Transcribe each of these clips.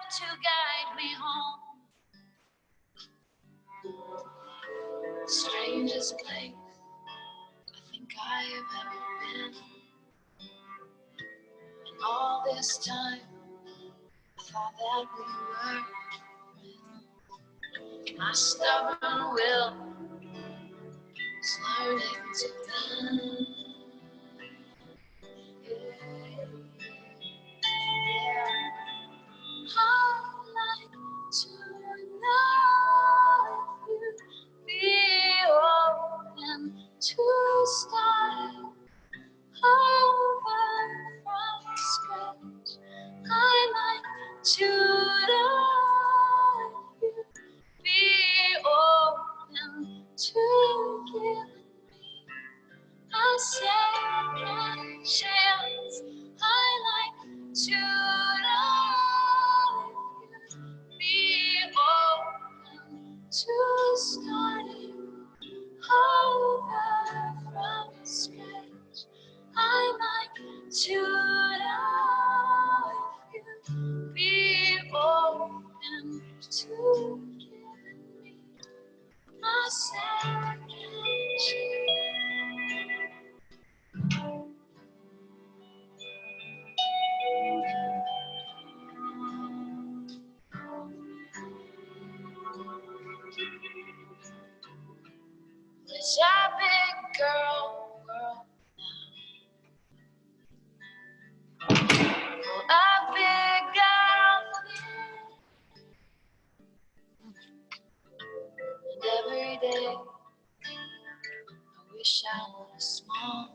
to guide me home. Strangest place I think I've ever been. And all this time I thought that we were friends. My stubborn will is learning to bend. I'd like to know if you'd be open to start over from scratch. I'd like to know if you'd be open to giving me a second chance. I'd like to know if you'd be open to starting over from scratch. I'd like to know if you'd be open to giving me a second chance. There's a big girl world now. Oh, a big girl thing. And every day I wish I was small.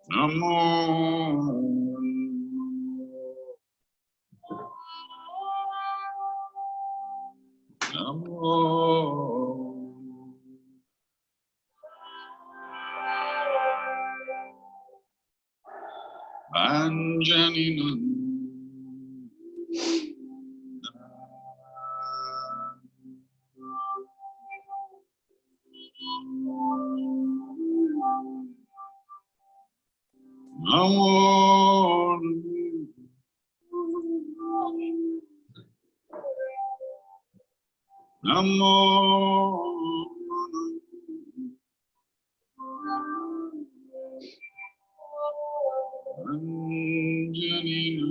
Namo Namo Anjanina Namo Namo Anjanina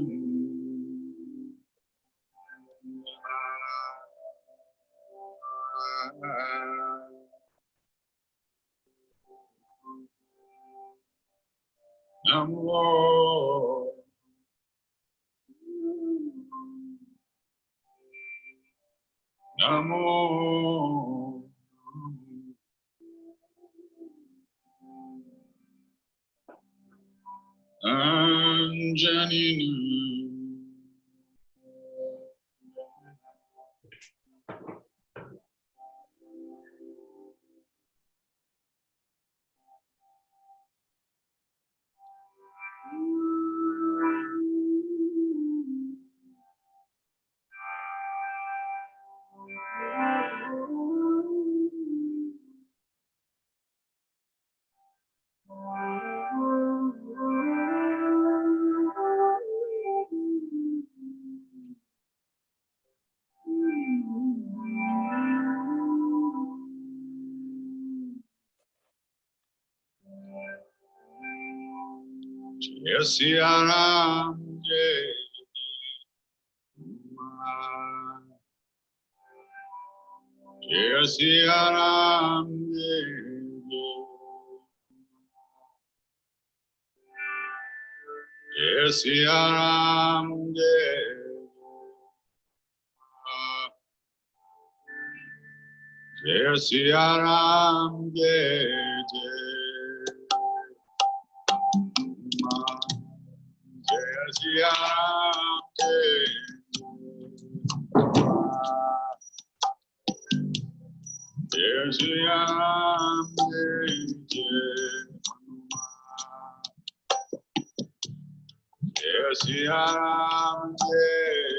Namo Namo Anjanina Jai Siya Ram, Jai Jai Siya Ram, Jai Siya Ram, Jai Siya Ram, Jai Siya Ram, Jai Siya Ram, Jai Siya Ram, Jai Siya Ram, Jai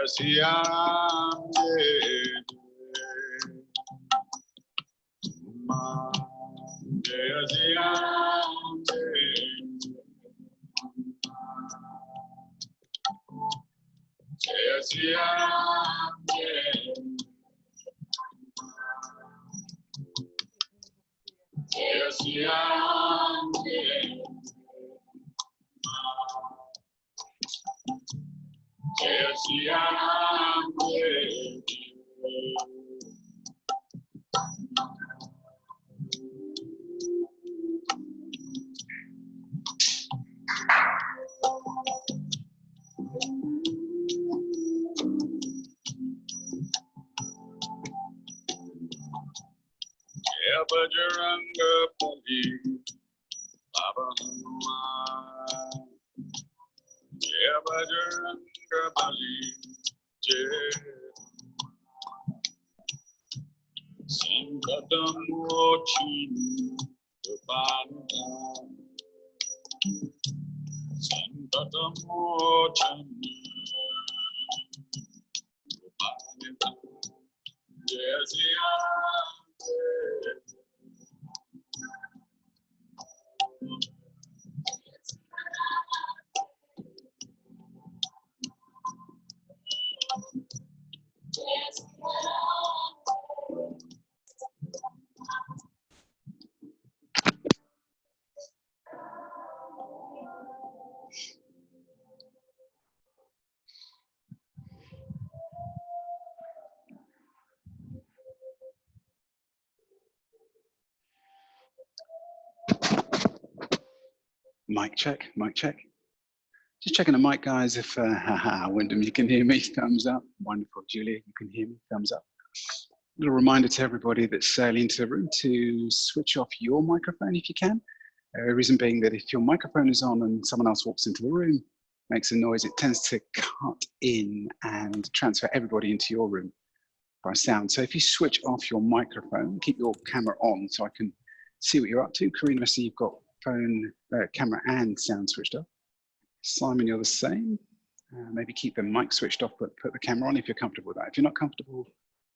Siya Ram, Jai Siya Ram, Jai Siya Ram, Jai Siya Ram, Jai Bajranga Bali, Baba Hanuman. Jai Bajranga Bali, Jai Sankatam Mochin, Rupanam, Sankatam Mochin, Rupanam, Jai Siya Mic check, mic check. Just checking the mic, guys. If Wyndham, you can hear me, thumbs up. Wonderful, Julia, you can hear me, thumbs up. little reminder to everybody that's sailing into the room to switch off your microphone if you can. The reason being that if your microphone is on and someone else walks into the room, makes a noise, it tends to cut in and transfer everybody into your room by sound. So if you switch off your microphone, keep your camera on so I can see what you're up to. Karina, I see you've got phone, camera and sound switched off. Simon, you're the same. Maybe keep the mic switched off, but put the camera on if you're comfortable with that. If you're not comfortable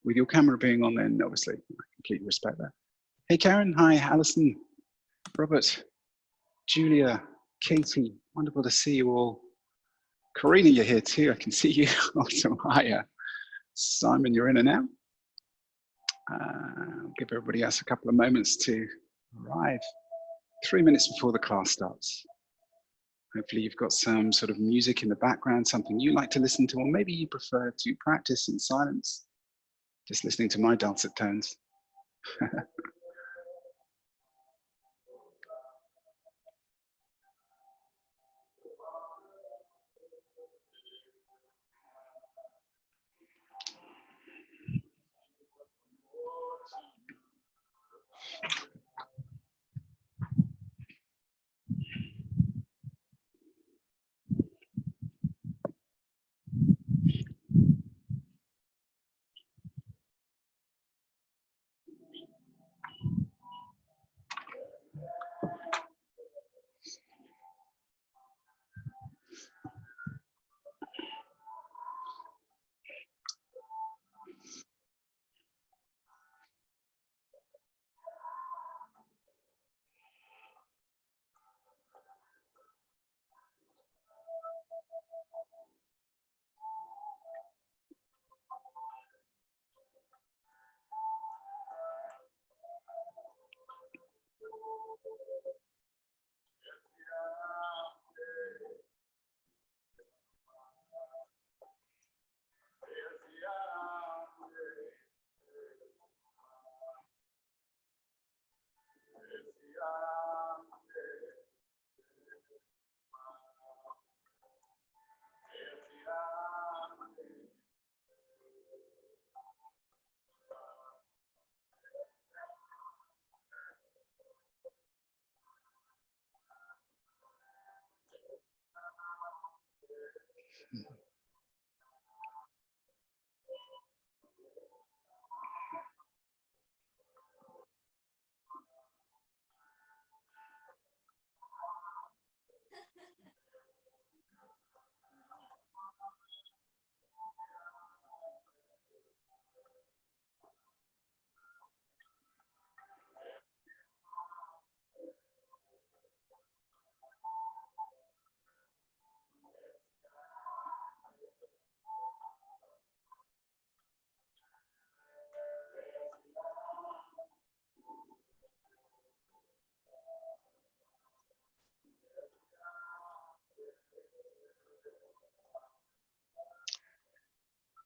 with your camera being on, then obviously I completely respect that. Hey, Karen. Hi, Alison, Robert, Julia, Katie. Wonderful to see you all. Karina, you're here too. I can see you. Awesome. Hiya. Simon, you're in and out. I'll give everybody else a couple of moments to arrive. 3 minutes before the class starts. Hopefully you've got some sort of music in the background, something you like to listen to, or maybe you prefer to practice in silence, just listening to my dulcet tones.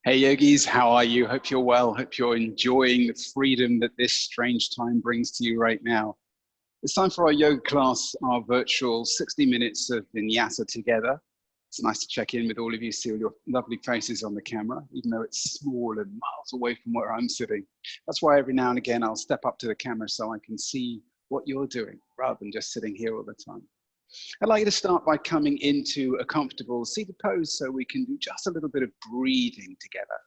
Hey yogis, how are you? Hope you're well. Hope you're enjoying the freedom that this strange time brings to you right now. It's time for our yoga class, our virtual 60 minutes of vinyasa together. It's nice to check in with all of you, see all your lovely faces on the camera, even though it's small and miles away from where I'm sitting. That's why every now and again I'll step up to the camera so I can see what you're doing rather than just sitting here all the time. I'd like you to start by coming into a comfortable seated pose so we can do just a little bit of breathing together.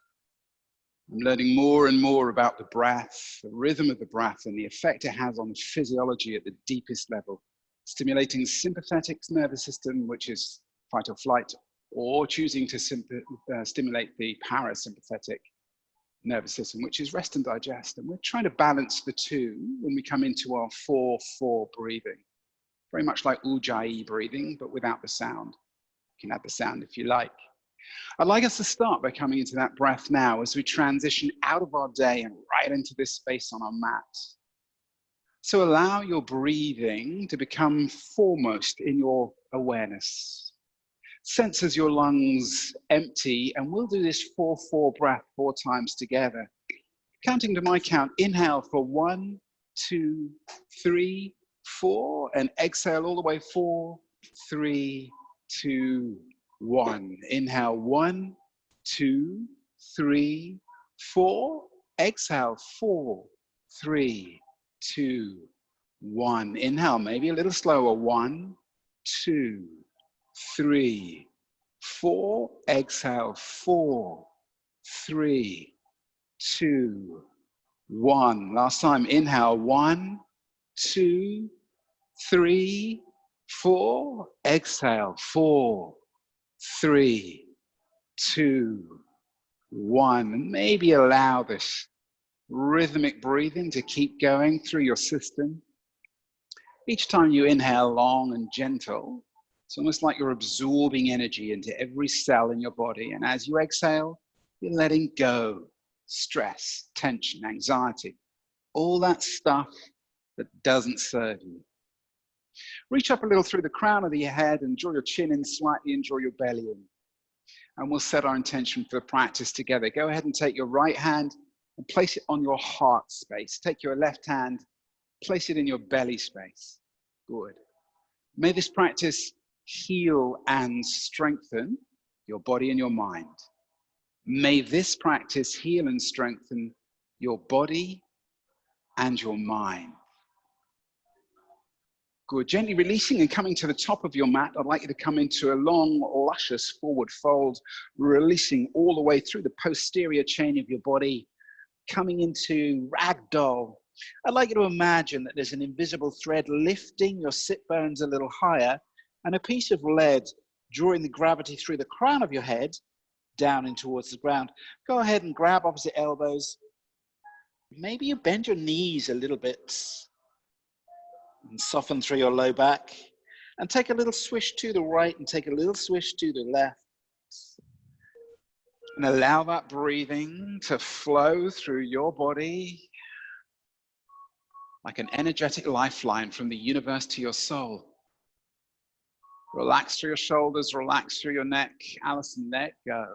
I'm learning more and more about the breath, the rhythm of the breath, and the effect it has on physiology at the deepest level, stimulating sympathetic nervous system, which is fight or flight, or choosing to stimulate the parasympathetic nervous system, which is rest and digest. And we're trying to balance the two when we come into our 4-4 breathing. Very much like Ujjayi breathing, but without the sound. You can add the sound if you like. I'd like us to start by coming into that breath now as we transition out of our day and right into this space on our mat. So allow your breathing to become foremost in your awareness. Sense as your lungs empty, and we'll do this 4-4 breath 4 times together. Counting to my count, inhale for 1, 2, 3, 4, and exhale all the way 4, 3, 2, 1. Inhale 1, 2, 3, 4, Exhale, 4, 3, 2, 1. Inhale, maybe a little slower. 1, 2, 3, 4. Exhale, 4, 3, 2, 1. Last time, inhale, 1, 2, 3, 4. Exhale, 4, 3, 2, 1. And maybe allow this rhythmic breathing to keep going through your system. Each time you inhale long and gentle, it's almost like you're absorbing energy into every cell in your body. And as you exhale, you're letting go stress, tension, anxiety, all that stuff that doesn't serve you. Reach up a little through the crown of your head and draw your chin in slightly and draw your belly in. And we'll set our intention for the practice together. Go ahead and take your right hand and place it on your heart space. Take your left hand, place it in your belly space. Good. May this practice heal and strengthen your body and your mind. May this practice heal and strengthen your body and your mind. Good. Gently releasing and coming to the top of your mat, I'd like you to come into a long, luscious forward fold, releasing all the way through the posterior chain of your body, coming into ragdoll. I'd like you to imagine that there's an invisible thread lifting your sit bones a little higher and a piece of lead drawing the gravity through the crown of your head down in towards the ground. Go ahead and grab opposite elbows. Maybe you bend your knees a little bit and soften through your low back and take a little swish to the right and take a little swish to the left. And allow that breathing to flow through your body like an energetic lifeline from the universe to your soul. Relax through your shoulders, relax through your neck. Alison, let go.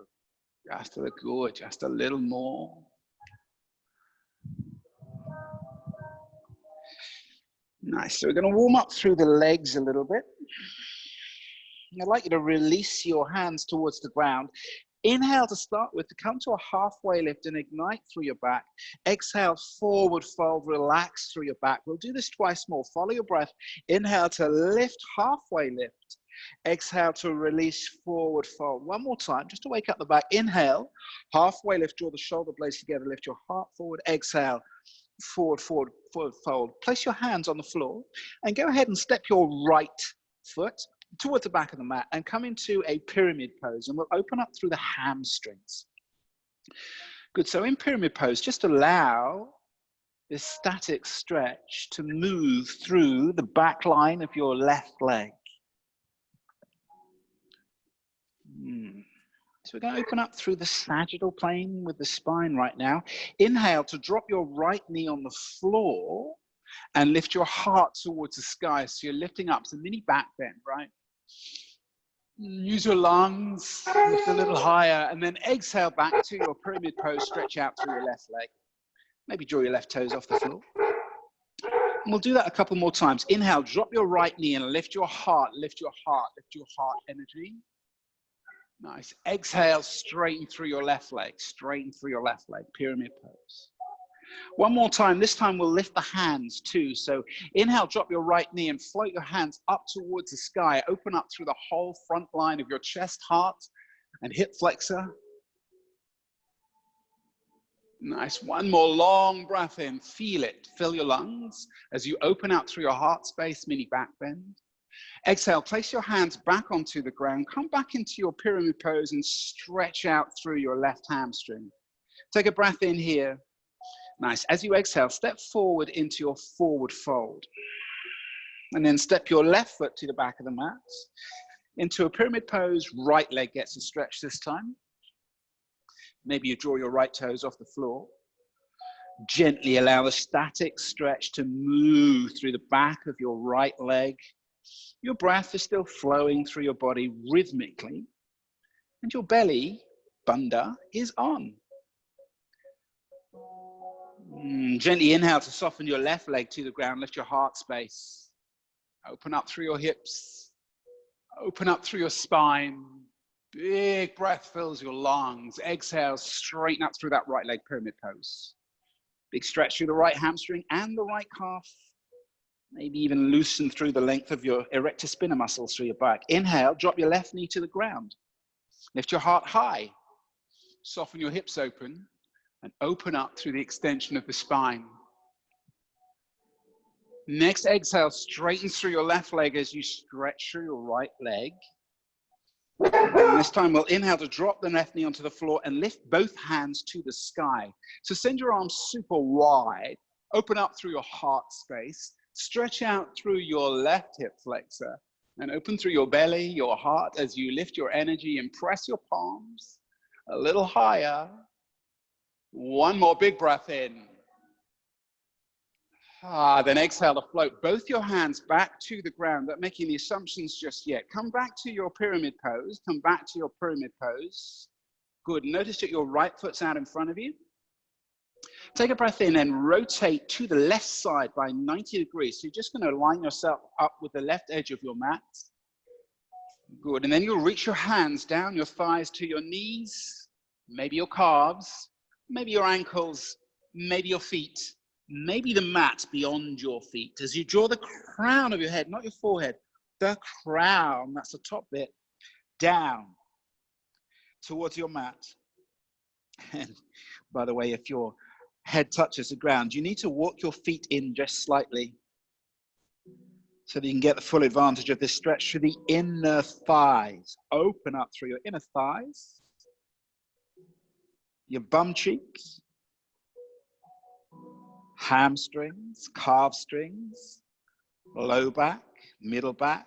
Just a little good, just a little more. Nice. So we're going to warm up through the legs a little bit. I'd like you to release your hands towards the ground. Inhale to start with, to come to a halfway lift and ignite through your back. Exhale, forward fold, relax through your back. We'll do this twice more. Follow your breath. Inhale to lift, halfway lift. Exhale to release, forward fold. One more time, just to wake up the back. Inhale, halfway lift, draw the shoulder blades together, lift your heart forward. Exhale, forward, forward, forward fold. Place your hands on the floor and go ahead and step your right foot towards the back of the mat and come into a pyramid pose, and we'll open up through the hamstrings. Good. So in pyramid pose, just allow this static stretch to move through the back line of your left leg. So we're going to open up through the sagittal plane with the spine right now. Inhale to drop your right knee on the floor and lift your heart towards the sky. So you're lifting up, so mini back bend, right? Use your lungs, lift a little higher, and then exhale back to your pyramid pose, stretch out through your left leg. Maybe draw your left toes off the floor. And we'll do that a couple more times. Inhale, drop your right knee and lift your heart, lift your heart, lift your heart energy. Nice. Exhale, straighten through your left leg, straighten through your left leg, pyramid pose. One more time. This time we'll lift the hands too. So inhale, drop your right knee and float your hands up towards the sky. Open up through the whole front line of your chest, heart, and hip flexor. Nice. One more long breath in. Feel it. Fill your lungs as you open out through your heart space, mini back bend. Exhale, place your hands back onto the ground. Come back into your pyramid pose and stretch out through your left hamstring. Take a breath in here. Nice. As you exhale, step forward into your forward fold. And then step your left foot to the back of the mat. Into a pyramid pose, right leg gets a stretch this time. Maybe you draw your right toes off the floor. Gently allow the static stretch to move through the back of your right leg. Your breath is still flowing through your body rhythmically. And your belly, bandha, is on. Gently inhale to soften your left leg to the ground. Lift your heart space. Open up through your hips. Open up through your spine. Big breath fills your lungs. Exhale, straighten up through that right leg, pyramid pose. Big stretch through the right hamstring and the right calf. Maybe even loosen through the length of your erector spinator muscles through your back. Inhale, drop your left knee to the ground. Lift your heart high. Soften your hips open and open up through the extension of the spine. Next exhale, straighten through your left leg as you stretch through your right leg. And this time we'll inhale to drop the left knee onto the floor and lift both hands to the sky. So send your arms super wide, open up through your heart space, stretch out through your left hip flexor, and open through your belly, your heart, as you lift your energy and press your palms a little higher. One more big breath in. Then exhale to float both your hands back to the ground. Not making the assumptions just yet. Come back to your pyramid pose. Come back to your pyramid pose. Good. Notice that your right foot's out in front of you. Take a breath in and rotate to the left side by 90 degrees. So you're just going to line yourself up with the left edge of your mat. Good. And then you'll reach your hands down your thighs to your knees, maybe your calves, maybe your ankles, maybe your feet. Maybe the mat beyond your feet. As you draw the crown of your head, not your forehead, the crown, that's the top bit, down towards your mat. And by the way, if your head touches the ground, you need to walk your feet in just slightly so that you can get the full advantage of this stretch through the inner thighs. Open up through your inner thighs, your bum cheeks, hamstrings, calf strings, low back, middle back.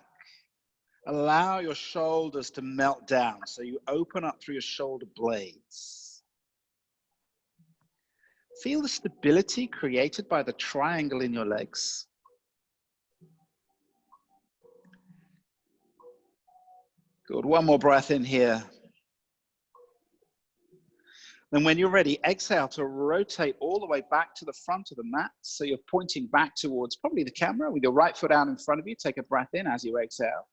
Allow your shoulders to melt down so you open up through your shoulder blades. Feel the stability created by the triangle in your legs. Good. One more breath in here. Then when you're ready, exhale to rotate all the way back to the front of the mat. So you're pointing back towards probably the camera with your right foot out in front of you. Take a breath in as you exhale.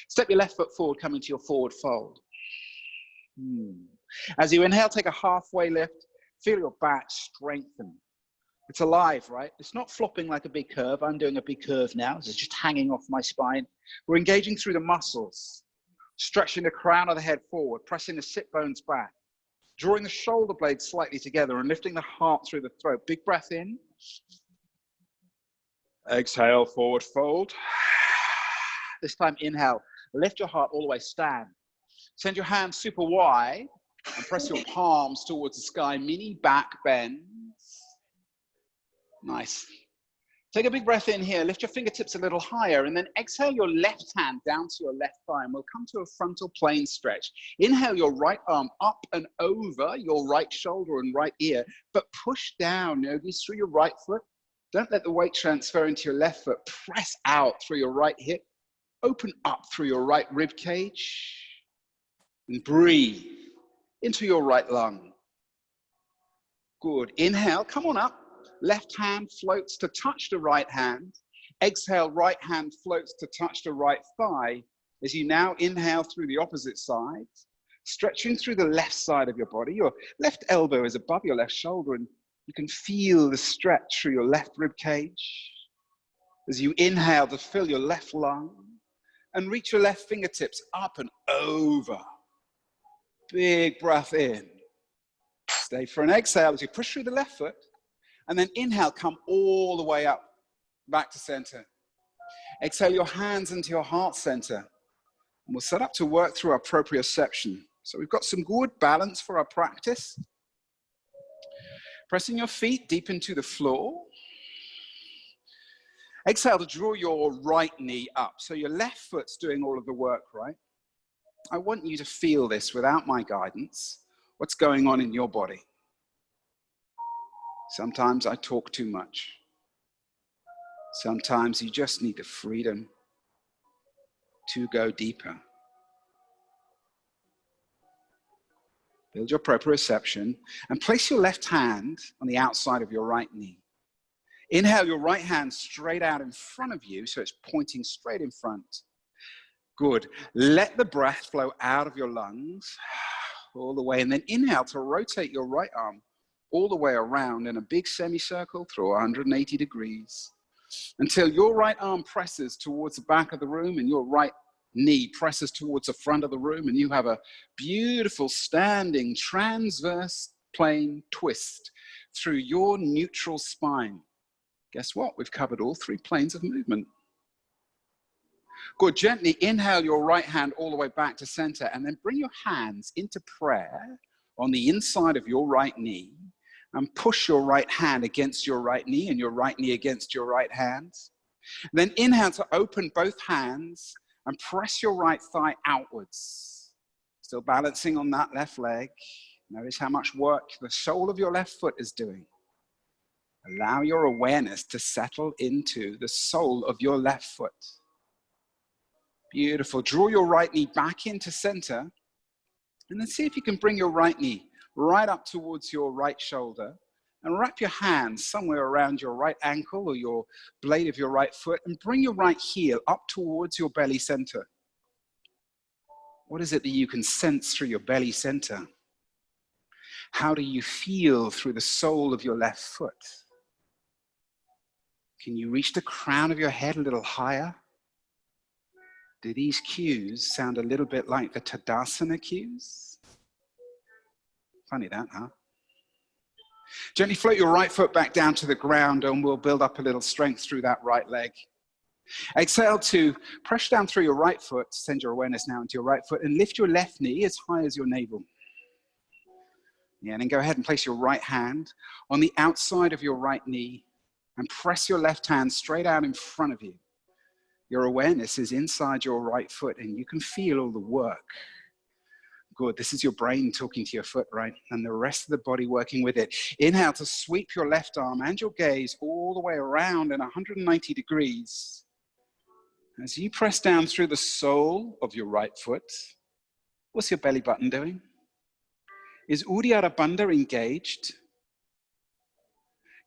Step your left foot forward, coming to your forward fold. As you inhale, take a halfway lift. Feel your back strengthen. It's alive, right? It's not flopping like a big curve. I'm doing a big curve now. It's just hanging off my spine. We're engaging through the muscles, stretching the crown of the head forward, pressing the sit bones back. Drawing the shoulder blades slightly together and lifting the heart through the throat. Big breath in. Exhale, forward fold. This time, inhale. Lift your heart all the way, stand. Send your hands super wide and press your palms towards the sky. Mini back bends. Nice. Take a big breath in here. Lift your fingertips a little higher and then exhale your left hand down to your left thigh and we'll come to a frontal plane stretch. Inhale your right arm up and over your right shoulder and right ear, but push down, yogis, through your right foot. Don't let the weight transfer into your left foot. Press out through your right hip. Open up through your right rib cage and breathe into your right lung. Good. Inhale, come on up. Left hand floats to touch the right hand. Exhale, right hand floats to touch the right thigh. As you now inhale through the opposite side, stretching through the left side of your body. Your left elbow is above your left shoulder and you can feel the stretch through your left rib cage. As you inhale to fill your left lung and reach your left fingertips up and over. Big breath in. Stay for an exhale as you push through the left foot. And then inhale, come all the way up, back to center. Exhale your hands into your heart center. And we'll set up to work through our proprioception. So we've got some good balance for our practice. Pressing your feet deep into the floor. Exhale to draw your right knee up. So your left foot's doing all of the work, right? I want you to feel this without my guidance. What's going on in your body? Sometimes I talk too much. Sometimes you just need the freedom to go deeper. Build your proprioception and place your left hand on the outside of your right knee. Inhale your right hand straight out in front of you, so it's pointing straight in front. Good. Let the breath flow out of your lungs all the way, and then inhale to rotate your right arm all the way around in a big semicircle through 180 degrees until your right arm presses towards the back of the room and your right knee presses towards the front of the room, and you have a beautiful standing transverse plane twist through your neutral spine. Guess what? We've covered all three planes of movement. Good. Gently inhale your right hand all the way back to center, and then bring your hands into prayer on the inside of your right knee, and push your right hand against your right knee and your right knee against your right hand. Then inhale to open both hands and press your right thigh outwards. Still balancing on that left leg. Notice how much work the sole of your left foot is doing. Allow your awareness to settle into the sole of your left foot. Beautiful. Draw your right knee back into center, and then see if you can bring your right knee right up towards your right shoulder, and wrap your hands somewhere around your right ankle or your blade of your right foot, and bring your right heel up towards your belly center. What is it that you can sense through your belly center? How do you feel through the sole of your left foot? Can you reach the crown of your head a little higher? Do these cues sound a little bit like the Tadasana cues? Funny that, huh? Gently float your right foot back down to the ground, and we'll build up a little strength through that right leg. Exhale to press down through your right foot, send your awareness now into your right foot, and lift your left knee as high as your navel. Yeah, and then go ahead and place your right hand on the outside of your right knee and press your left hand straight out in front of you. Your awareness is inside your right foot, and you can feel all the work. Good. This is your brain talking to your foot, right? And the rest of the body working with it. Inhale to sweep your left arm and your gaze all the way around in 190 degrees. As you press down through the sole of your right foot, what's your belly button doing? Is Uddiyana Bandha engaged?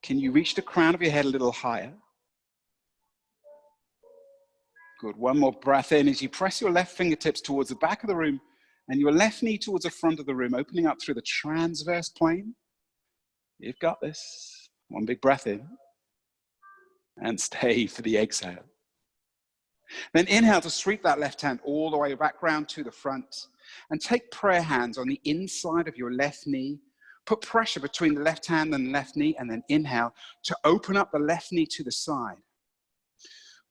Can you reach the crown of your head a little higher? Good. One more breath in as you press your left fingertips towards the back of the room and your left knee towards the front of the room, opening up through the transverse plane. You've got this. One big breath in and stay for the exhale. Then inhale to sweep that left hand all the way back round to the front, and take prayer hands on the inside of your left knee. Put pressure between the left hand and the left knee, and then inhale to open up the left knee to the side.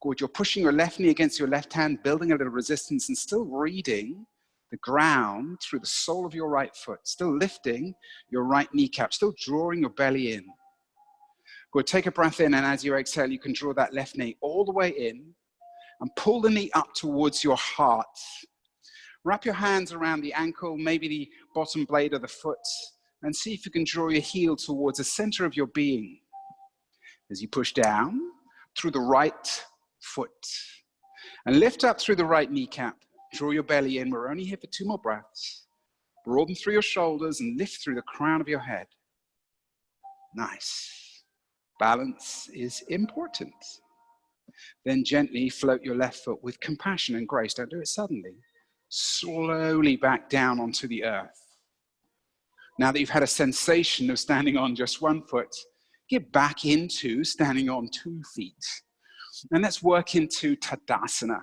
Good. You're pushing your left knee against your left hand, building a little resistance, and still reading the ground through the sole of your right foot, still lifting your right kneecap, still drawing your belly in. Good. Take a breath in, and as you exhale, you can draw that left knee all the way in and pull the knee up towards your heart. Wrap your hands around the ankle, maybe the bottom blade of the foot, and see if you can draw your heel towards the center of your being. As you push down through the right foot and lift up through the right kneecap, draw your belly in. We're only here for 2 more breaths. Broaden through your shoulders and lift through the crown of your head. Nice. Balance is important. Then gently float your left foot with compassion and grace. Don't do it suddenly. Slowly back down onto the earth. Now that you've had a sensation of standing on just one foot, get back into standing on 2 feet. And let's work into Tadasana.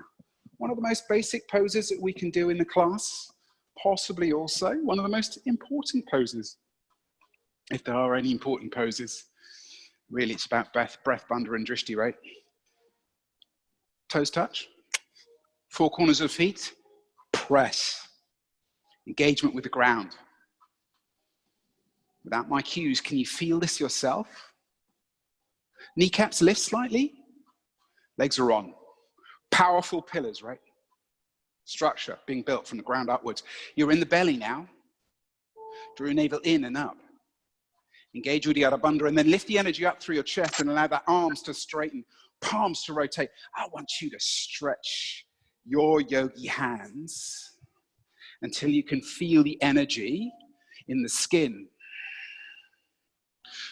One of the most basic poses that we can do in the class, possibly also one of the most important poses, if there are any important poses. Really, it's about breath, bandha, and drishti, right? Toes touch, 4 corners of feet, press, engagement with the ground. Without my cues, can you feel this yourself? Kneecaps lift slightly, legs are on. Powerful pillars, right? Structure being built from the ground upwards. You're in the belly now. Draw your navel in and up. Engage Uddiyana Bandha, and then lift the energy up through your chest and allow the arms to straighten, palms to rotate. I want you to stretch your yogi hands until you can feel the energy in the skin.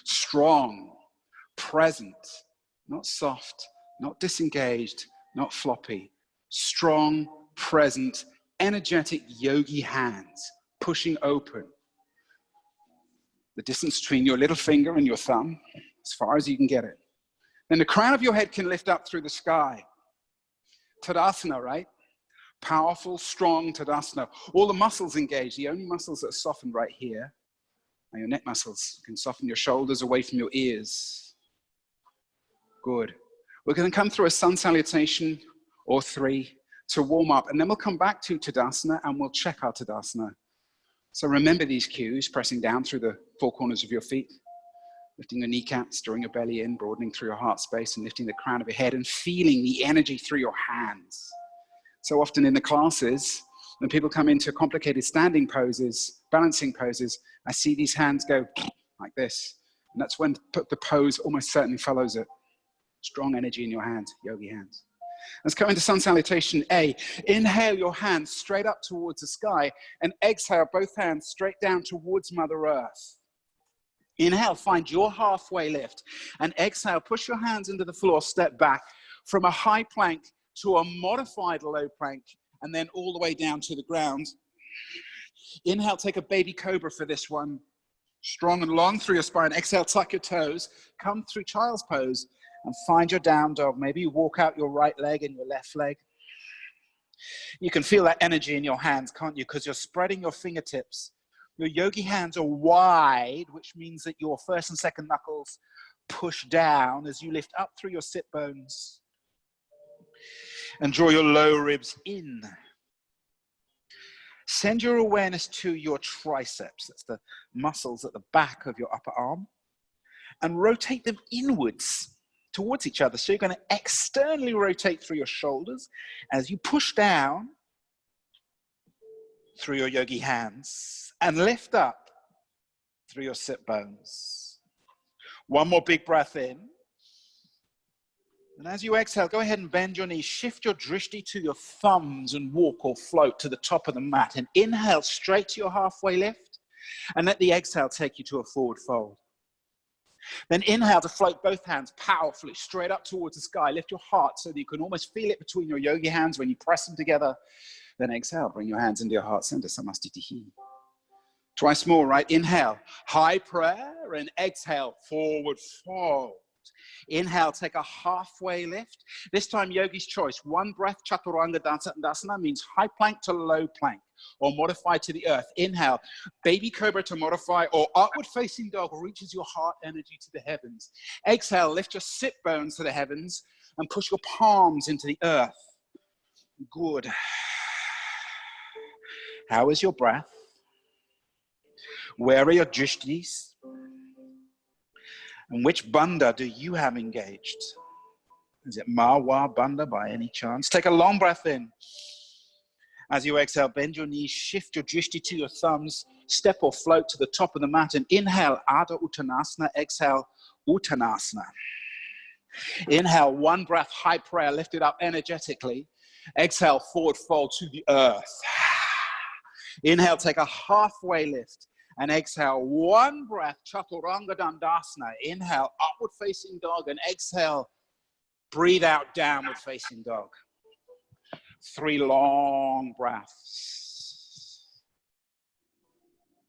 Strong, present, not soft, not disengaged, not floppy. Strong, present, energetic yogi hands, pushing open. the distance between your little finger and your thumb, as far as you can get it. Then the crown of your head can lift up through the sky. Tadasana, right? Powerful, strong Tadasana. All the muscles engaged. The only muscles that are softened right here are your neck muscles. You can soften your shoulders away from your ears. Good. We're going to come through a sun salutation or 3 to warm up, and then we'll come back to Tadasana and we'll check our Tadasana. So remember these cues, pressing down through the 4 corners of your feet, lifting your kneecaps, drawing your belly in, broadening through your heart space, and lifting the crown of your head and feeling the energy through your hands. So often in the classes, when people come into complicated standing poses, balancing poses, I see these hands go like this. And that's when the pose almost certainly follows it. Strong energy in your hands, yogi hands. Let's come into sun salutation A. Inhale your hands straight up towards the sky and exhale both hands straight down towards Mother Earth. Inhale, find your halfway lift, and exhale, push your hands into the floor, step back from a high plank to a modified low plank, and then all the way down to the ground. Inhale, take a baby cobra for this one. Strong and long through your spine. Exhale, tuck your toes, come through child's pose, and find your down dog. Maybe you walk out your right leg and your left leg. You can feel that energy in your hands, can't you? Because you're spreading your fingertips. Your yogi hands are wide, which means that your first and second knuckles push down as you lift up through your sit bones. And draw your lower ribs in. Send your awareness to your triceps. That's the muscles at the back of your upper arm. And rotate them inwards towards each other. So you're going to externally rotate through your shoulders as you push down through your yogi hands and lift up through your sit bones. One more big breath in. And as you exhale, go ahead and bend your knees. Shift your drishti to your thumbs and walk or float to the top of the mat. And inhale straight to your halfway lift. And let the exhale take you to a forward fold. Then inhale to float both hands powerfully straight up towards the sky. Lift your heart so that you can almost feel it between your yogi hands when you press them together. Then exhale, bring your hands into your heart center, samastitihi. Twice more, right? Inhale, high prayer, and exhale, forward fold. Inhale, take a halfway lift. This time, yogi's choice. One breath, chaturanga dandasana means high plank to low plank, or modify to the earth. Inhale, baby cobra to modify, or upward facing dog reaches your heart energy to the heavens. Exhale, lift your sit bones to the heavens and push your palms into the earth. Good. How is your breath? Where are your drishtis? And which bandha do you have engaged? Is it Marwa bandha by any chance? Take a long breath in. As you exhale, bend your knees, shift your drishti to your thumbs, step or float to the top of the mat, and inhale, Ardha Uttanasana, exhale, Uttanasana. Inhale, one breath, high prayer, lift it up energetically. Exhale, forward fold to the earth. Inhale, take a halfway lift. And exhale, one breath, chaturanga dandasana. Inhale, upward facing dog, and exhale, breathe out, downward facing dog. 3 long breaths.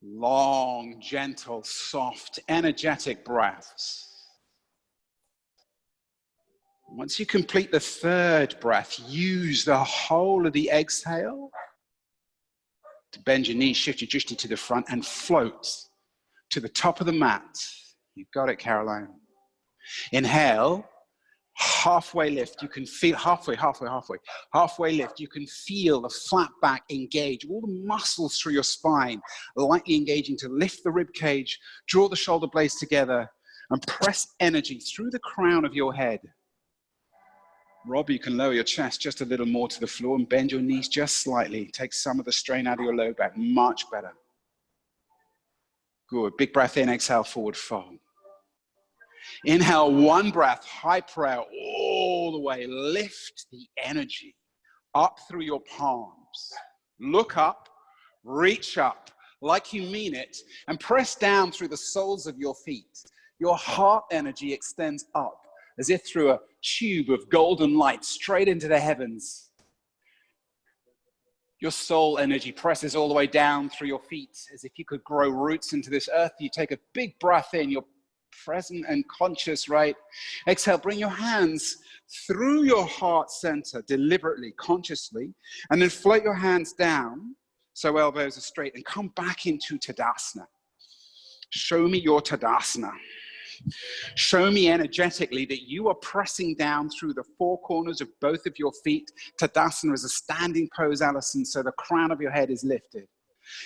Long, gentle, soft, energetic breaths. Once you complete the 3rd breath, use the whole of the exhale to bend your knees, shift your drishti to the front, and float to the top of the mat. You've got it, Caroline. Inhale, halfway lift. You can feel halfway lift. You can feel the flat back engage, all the muscles through your spine, lightly engaging to lift the rib cage, draw the shoulder blades together, and press energy through the crown of your head. Rob, you can lower your chest just a little more to the floor and bend your knees just slightly. Take some of the strain out of your low back. Much better. Good. Big breath in, exhale, forward fold. Inhale, one breath, high prayer all the way. Lift the energy up through your palms. Look up, reach up like you mean it, and press down through the soles of your feet. Your heart energy extends up as if through a tube of golden light straight into the heavens. Your soul energy presses all the way down through your feet as if you could grow roots into this earth. You take a big breath in, you're present and conscious, right? Exhale, bring your hands through your heart center deliberately, consciously, and then float your hands down so elbows are straight and come back into Tadasana. Show me your Tadasana. Show me energetically that you are pressing down through the four corners of both of your feet. Tadasana is a standing pose, Alison, so the crown of your head is lifted.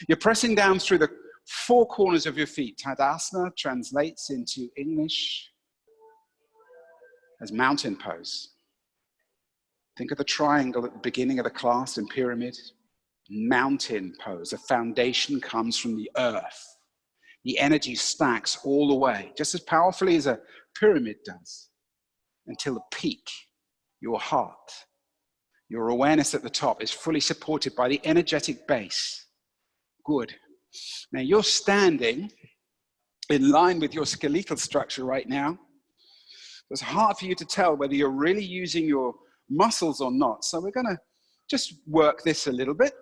You're pressing down through the four corners of your feet. Tadasana translates into English as mountain pose. Think of the triangle at the beginning of the class in pyramid. Mountain pose. A foundation comes from the earth. The energy stacks all the way, just as powerfully as a pyramid does, until the peak, your heart. Your awareness at the top is fully supported by the energetic base. Good. Now you're standing in line with your skeletal structure right now. It's hard for you to tell whether you're really using your muscles or not. So we're going to just work this a little bit.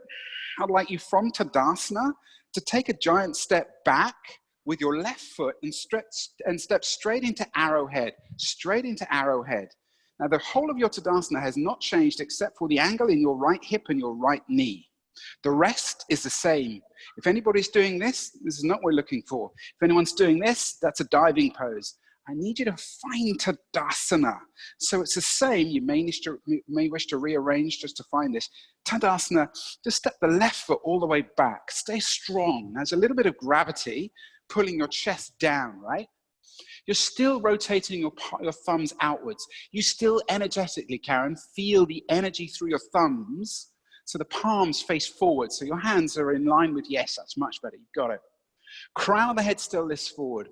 I'd like you from Tadasana to take a giant step back with your left foot and step straight into arrowhead, straight into arrowhead. Now the whole of your Tadasana has not changed except for the angle in your right hip and your right knee. The rest is the same. If anybody's doing this, this is not what we're looking for. If anyone's doing this, that's a diving pose. I need you to find Tadasana. So it's the same. You may wish to rearrange just to find this. Tadasana, just step the left foot all the way back. Stay strong. There's a little bit of gravity pulling your chest down, right? You're still rotating your thumbs outwards. You still energetically, Karen, feel the energy through your thumbs. So the palms face forward. So your hands are in line with, yes, that's much better. You've got it. Crown of the head still lifts forward.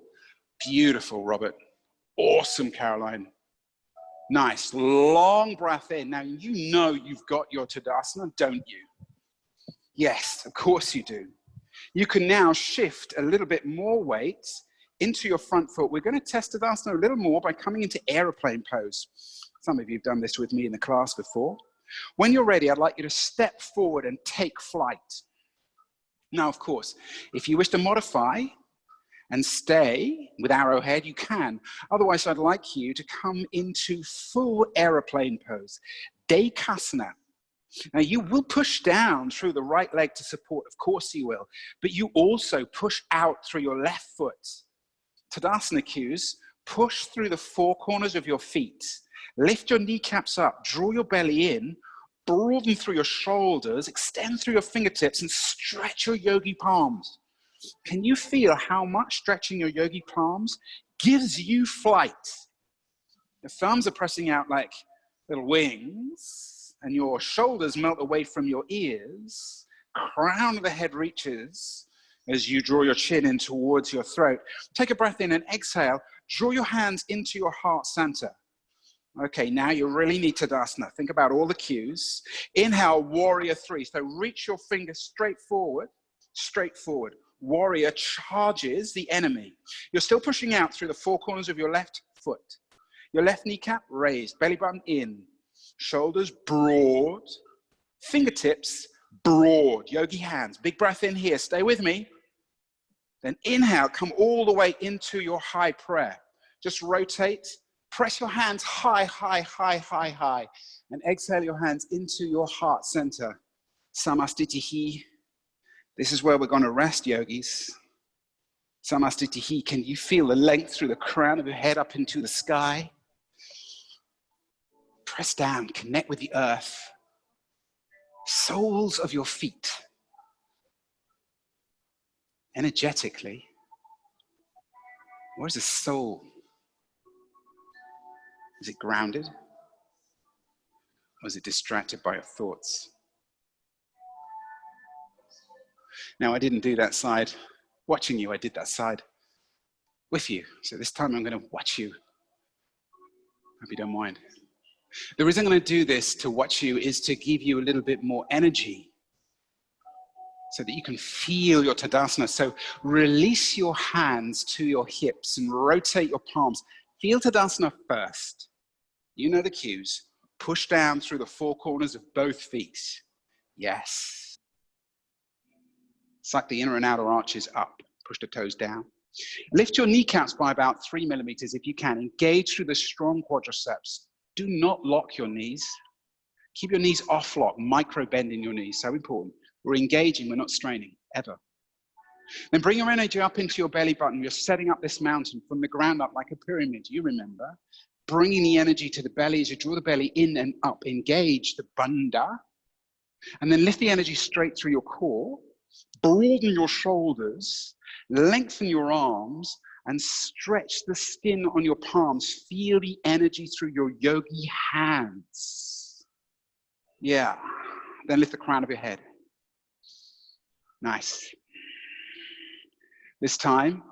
Beautiful, Robert. Awesome, Caroline. Nice. Long breath in. Now, you know you've got your Tadasana, don't you? Yes, of course you do. You can now shift a little bit more weight into your front foot. We're going to test Tadasana a little more by coming into aeroplane pose. Some of you have done this with me in the class before. When you're ready, I'd like you to step forward and take flight. Now, of course, if you wish to modify and stay with arrowhead, you can. Otherwise, I'd like you to come into full aeroplane pose, Dekasana. Now, you will push down through the right leg to support, of course you will, but you also push out through your left foot. Tadasana cues, push through the four corners of your feet, lift your kneecaps up, draw your belly in, broaden through your shoulders, extend through your fingertips, and stretch your yogi palms. Can you feel how much stretching your yogi palms gives you flight? Your thumbs are pressing out like little wings, and your shoulders melt away from your ears. Crown of the head reaches as you draw your chin in towards your throat. Take a breath in and exhale. Draw your hands into your heart center. Okay, now you really need Tadasana. Think about all the cues. Inhale, warrior three. So reach your fingers straight forward, straight forward. Warrior charges the enemy. You're still pushing out through the four corners of your left foot. Your left kneecap raised, belly button in, shoulders broad, fingertips broad, yogi hands. Big breath in here, stay with me. Then inhale, come all the way into your high prayer. Just rotate, press your hands high, high, high, high, high, and exhale your hands into your heart center. Samastitihi. This is where we're going to rest, yogis. Samastitihi. Can you feel the length through the crown of your head up into the sky? Press down, connect with the earth. Soles of your feet. Energetically, where's the soul? Is it grounded? Or is it distracted by your thoughts? Now, I didn't do that side watching you. I did that side with you. So this time I'm going to watch you. Hope you don't mind. The reason I'm going to do this to watch you is to give you a little bit more energy so that you can feel your Tadasana. So release your hands to your hips and rotate your palms. Feel Tadasana first. You know the cues. Push down through the four corners of both feet. Yes. Suck the inner and outer arches up. Push the toes down. Lift your kneecaps by about 3 millimeters if you can. Engage through the strong quadriceps. Do not lock your knees. Keep your knees off lock. Micro bend in your knees. So important. We're engaging. We're not straining. Ever. Then bring your energy up into your belly button. You're setting up this mountain from the ground up like a pyramid. You remember. Bringing the energy to the belly as you draw the belly in and up. Engage the bandha. And then lift the energy straight through your core. Broaden your shoulders. Lengthen your arms. And stretch the skin on your palms. Feel the energy through your yogi hands. Yeah. Then lift the crown of your head. Nice. This time,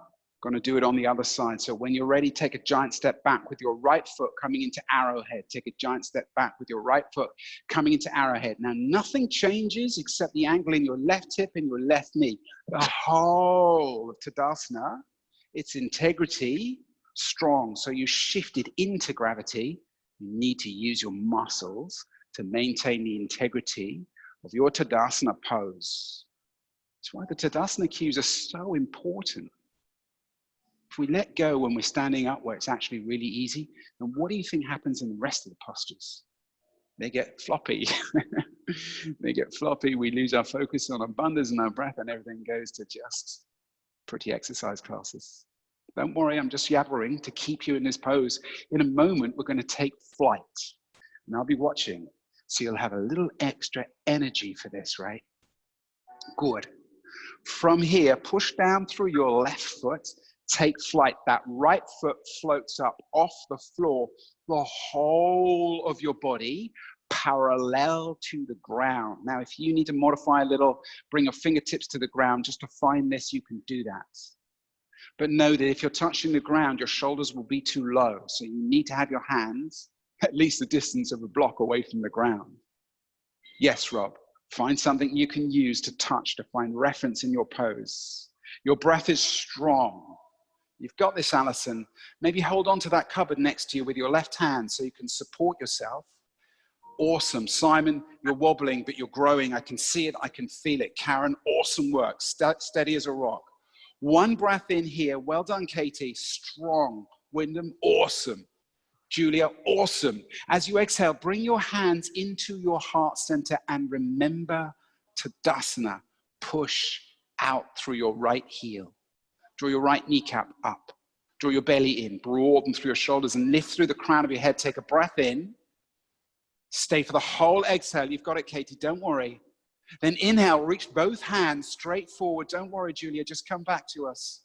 going to do it on the other side. So when you're ready, take a giant step back with your right foot coming into arrowhead. Take a giant step back with your right foot coming into arrowhead. Now, nothing changes except the angle in your left hip and your left knee. The whole of Tadasana, its integrity, strong. So you shifted into gravity. You need to use your muscles to maintain the integrity of your Tadasana pose. That's why the Tadasana cues are so important. If we let go when we're standing up where it's actually really easy, then what do you think happens in the rest of the postures? They get floppy. They get floppy. We lose our focus on our bandhas and our breath, and everything goes to just pretty exercise classes. Don't worry, I'm just yabbering to keep you in this pose. In a moment, we're going to take flight, and I'll be watching. So you'll have a little extra energy for this, right? Good. From here, push down through your left foot, take flight. That right foot floats up off the floor, the whole of your body parallel to the ground. Now, if you need to modify a little, bring your fingertips to the ground just to find this, you can do that. But know that if you're touching the ground, your shoulders will be too low. So you need to have your hands at least the distance of a block away from the ground. Yes, Rob. Find something you can use to touch to find reference in your pose. Your breath is strong. You've got this, Alison. Maybe hold on to that cupboard next to you with your left hand so you can support yourself. Awesome. Simon, you're wobbling, but you're growing. I can see it. I can feel it. Karen, awesome work. Steady as a rock. One breath in here. Well done, Katie. Strong. Wyndham, awesome. Julia, awesome. As you exhale, bring your hands into your heart center and remember Tadasana. Push out through your right heel. Draw your right kneecap up. Draw your belly in. Broaden through your shoulders and lift through the crown of your head. Take a breath in. Stay for the whole exhale. You've got it, Katie. Don't worry. Then inhale. Reach both hands straight forward. Don't worry, Julia. Just come back to us.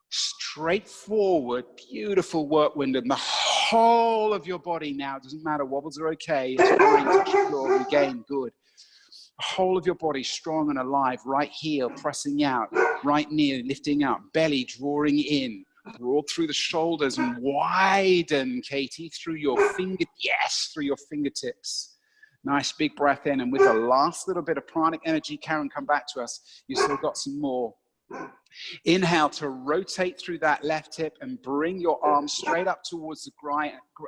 Straight forward. Beautiful work, Wyndham. The whole of your body now. It doesn't matter. Wobbles are okay. It's fine. Touch the floor. Regain. Good. The whole of your body strong and alive. Right heel pressing out. Right knee lifting up. Belly drawing in. Broad through the shoulders and widen, Katie, through your through your fingertips. Nice big breath in. And with the last little bit of pranic energy, Karen, come back to us. You still got some more. Inhale to rotate through that left hip and bring your arms straight up towards the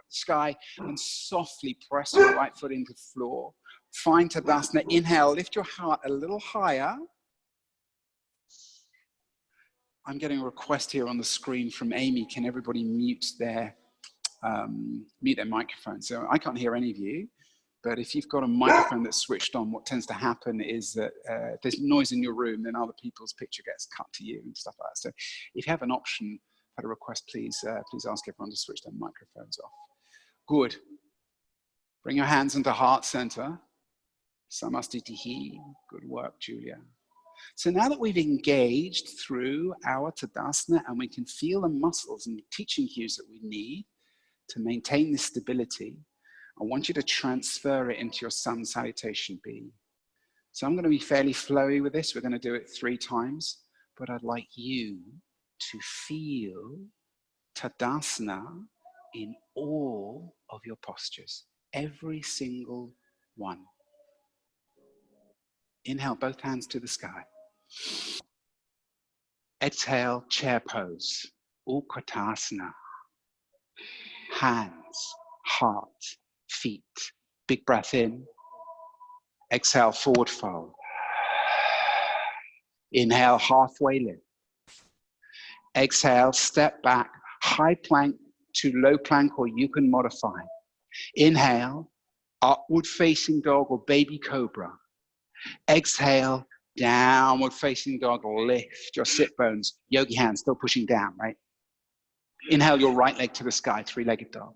sky and softly press your right foot into the floor. Find Tadasana. Inhale, lift your heart a little higher. I'm getting a request here on the screen from Amy. Can everybody mute their microphone? So I can't hear any of you. But if you've got a microphone that's switched on, what tends to happen is that if there's noise in your room, then other people's picture gets cut to you and stuff like that. So if you have an option, had a request, please ask everyone to switch their microphones off. Good. Bring your hands into heart center. Samastitihi. Good work, Julia. So now that we've engaged through our Tadasana and we can feel the muscles and the teaching cues that we need to maintain this stability, I want you to transfer it into your sun salutation B. So I'm going to be fairly flowy with this. We're going to do it 3 times, but I'd like you to feel Tadasana in all of your postures, every single one. Inhale, both hands to the sky. Exhale, chair pose, Utkatasana. Hands, heart, feet. Big breath in. Exhale, forward fold. Inhale, halfway lift. Exhale, step back, high plank to low plank, or you can modify. Inhale, upward facing dog or baby cobra. Exhale, downward facing dog, lift your sit bones. Yogi hands still pushing down, right? Inhale your right leg to the sky, three-legged dog.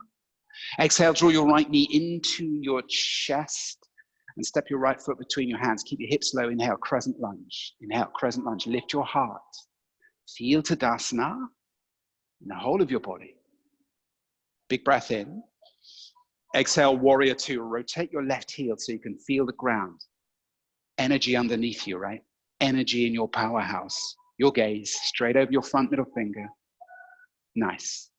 Exhale, draw your right knee into your chest and step your right foot between your hands. Keep your hips low. Inhale, crescent lunge. Inhale, crescent lunge. Lift your heart. Feel Tadasana in the whole of your body. Big breath in. Exhale, warrior two. Rotate your left heel so you can feel the ground. Energy underneath you, right? Energy in your powerhouse. Your gaze straight over your front middle finger. Nice.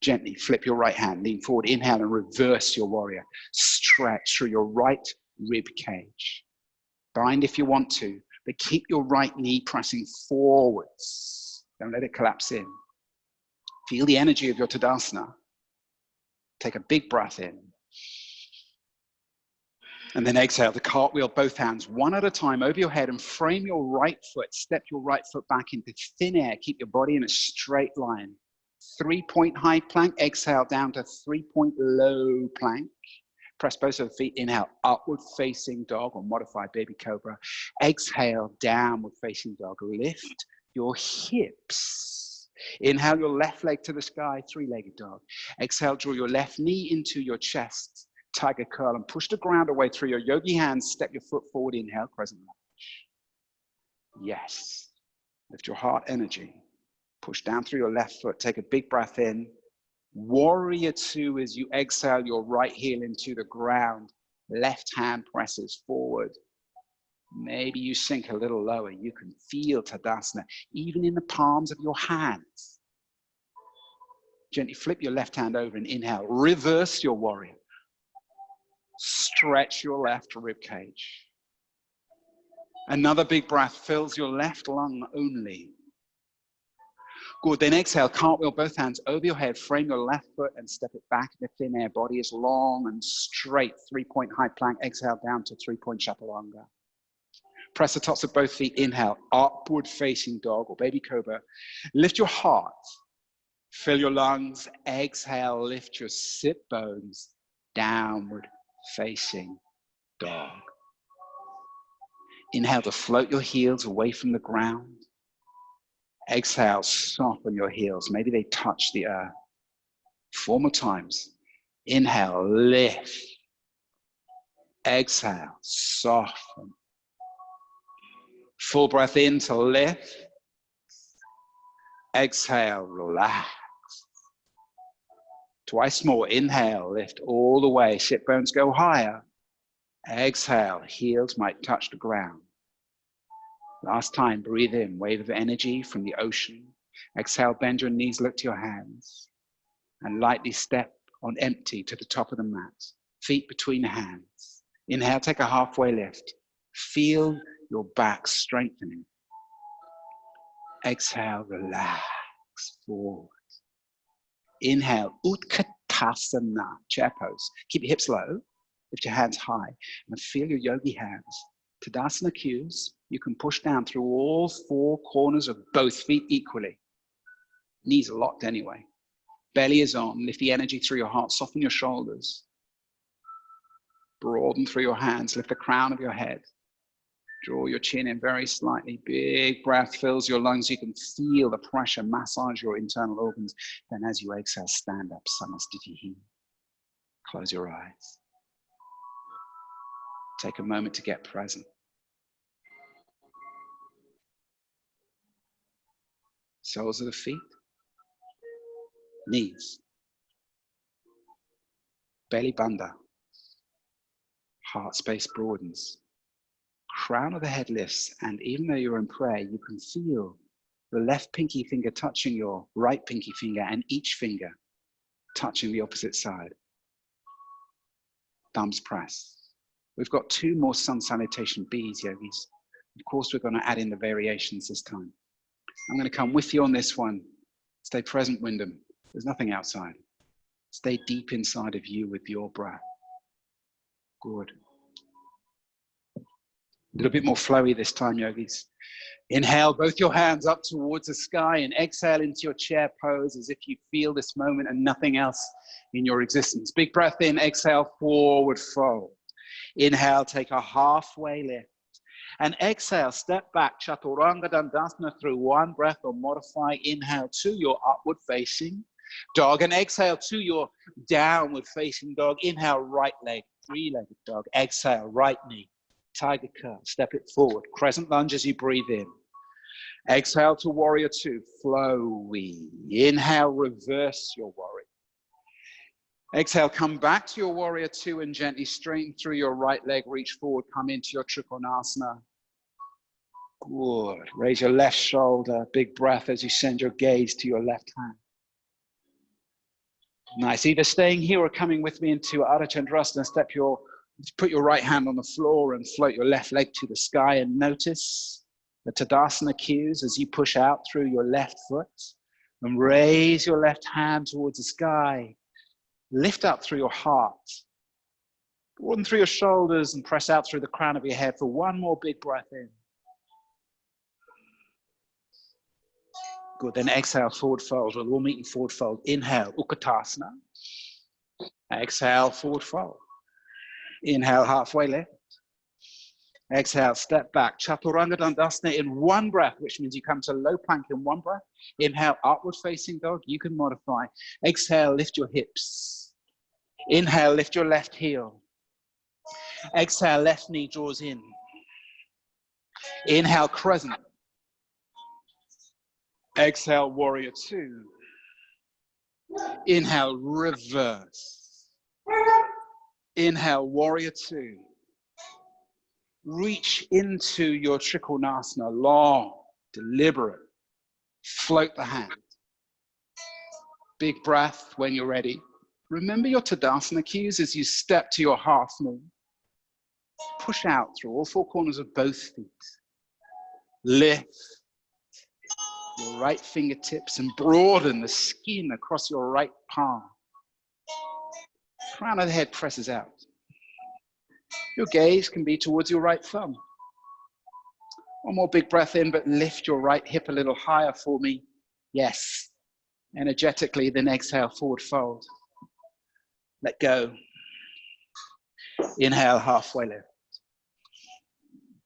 Gently flip your right hand, lean forward, inhale and reverse your warrior. Stretch through your right rib cage. Bind if you want to, but keep your right knee pressing forwards. Don't let it collapse in. Feel the energy of your Tadasana. Take a big breath in. And then exhale to cartwheel both hands, one at a time over your head and frame your right foot. Step your right foot back into thin air. Keep your body in a straight line. 3-point high plank. Exhale down to 3-point low plank. Press both of the feet. Inhale, upward facing dog or modified baby cobra. Exhale, downward facing dog. Lift your hips. Inhale your left leg to the sky, three-legged dog. Exhale, draw your left knee into your chest. Tiger curl and push the ground away through your yogi hands. Step your foot forward. Inhale, crescent lunge. Yes. Lift your heart energy. Push down through your left foot. Take a big breath in. Warrior two as you exhale your right heel into the ground. Left hand presses forward. Maybe you sink a little lower. You can feel Tadasana even in the palms of your hands. Gently flip your left hand over and inhale. Reverse your warrior. Stretch your left rib cage. Another big breath fills your left lung only. Good, then exhale, cartwheel both hands over your head, frame your left foot and step it back into thin air. Body is long and straight, 3-point high plank. Exhale down to 3-point chaturanga. Press the tops of both feet. Inhale, upward facing dog or baby cobra. Lift your heart, fill your lungs. Exhale, lift your sit bones, downward facing dog. Inhale to float your heels away from the ground. Exhale, soften your heels. Maybe they touch the earth. 4 more times. Inhale, lift. Exhale, soften. Full breath in to lift. Exhale, relax. Twice more. Inhale, lift all the way. Sit bones go higher. Exhale, heels might touch the ground. Last time, breathe in, wave of energy from the ocean. Exhale, bend your knees, look to your hands. And lightly step on empty to the top of the mat. Feet between the hands. Inhale, take a halfway lift. Feel your back strengthening. Exhale, relax forward. Inhale, Utkatasana, chair pose. Keep your hips low, lift your hands high, and feel your yogi hands. Tadasana cues, you can push down through all 4 corners of both feet equally. Knees are locked anyway. Belly is on, lift the energy through your heart, soften your shoulders. Broaden through your hands, lift the crown of your head. Draw your chin in very slightly. Big breath fills your lungs. You can feel the pressure massage your internal organs. Then as you exhale, stand up. Samastitihi. Close your eyes. Take a moment to get present. Soles of the feet. Knees. Belly bandha. Heart space broadens. Crown of the head lifts, and even though you're in prayer, you can feel the left pinky finger touching your right pinky finger and each finger touching the opposite side. Thumbs press. We've got 2 more sun salutation Bs, yogis. Of course, we're going to add in the variations this time. I'm going to come with you on this one. Stay present, Wyndham. There's nothing outside. Stay deep inside of you with your breath. Good. A little bit more flowy this time, yogis. Inhale, both your hands up towards the sky, and exhale into your chair pose as if you feel this moment and nothing else in your existence. Big breath in, exhale, forward fold. Inhale, take a halfway lift. And exhale, step back, Chaturanga Dandasana through one breath, or modify. Inhale to your upward facing dog, and exhale to your downward facing dog. Inhale, right leg, three-legged dog. Exhale, right knee, tiger curl, step it forward. Crescent lunge as you breathe in. Exhale to warrior two, flowy. Inhale, reverse your warrior. Exhale, come back to your warrior two and gently straighten through your right leg, reach forward, come into your Trikonasana. Good. Raise your left shoulder, big breath as you send your gaze to your left hand. Nice. Either staying here or coming with me into Ardha Chandrasana. Put your right hand on the floor and float your left leg to the sky, and notice the Tadasana cues as you push out through your left foot and raise your left hand towards the sky. Lift up through your heart. Broaden through your shoulders and press out through the crown of your head for one more big breath in. Good. Then exhale, forward fold. We'll all meet in forward fold. Inhale, Utkatasana. Exhale, forward fold. Inhale, halfway lift. Exhale, step back. Chaturanga Dandasana in one breath, which means you come to low plank in one breath. Inhale, upward facing dog. You can modify. Exhale, lift your hips. Inhale, lift your left heel. Exhale, left knee draws in. Inhale, crescent. Exhale, warrior two. Inhale, reverse. Inhale, warrior two. Reach into your Trikonasana, long, deliberate. Float the hand. Big breath when you're ready. Remember your Tadasana cues as you step to your half moon. Push out through all four corners of both feet. Lift your right fingertips and broaden the skin across your right palm. Crown of the head presses out. Your gaze can be towards your right thumb. One more big breath in, but lift your right hip a little higher for me. Yes. Energetically, then exhale, forward fold. Let go. Inhale, halfway lift.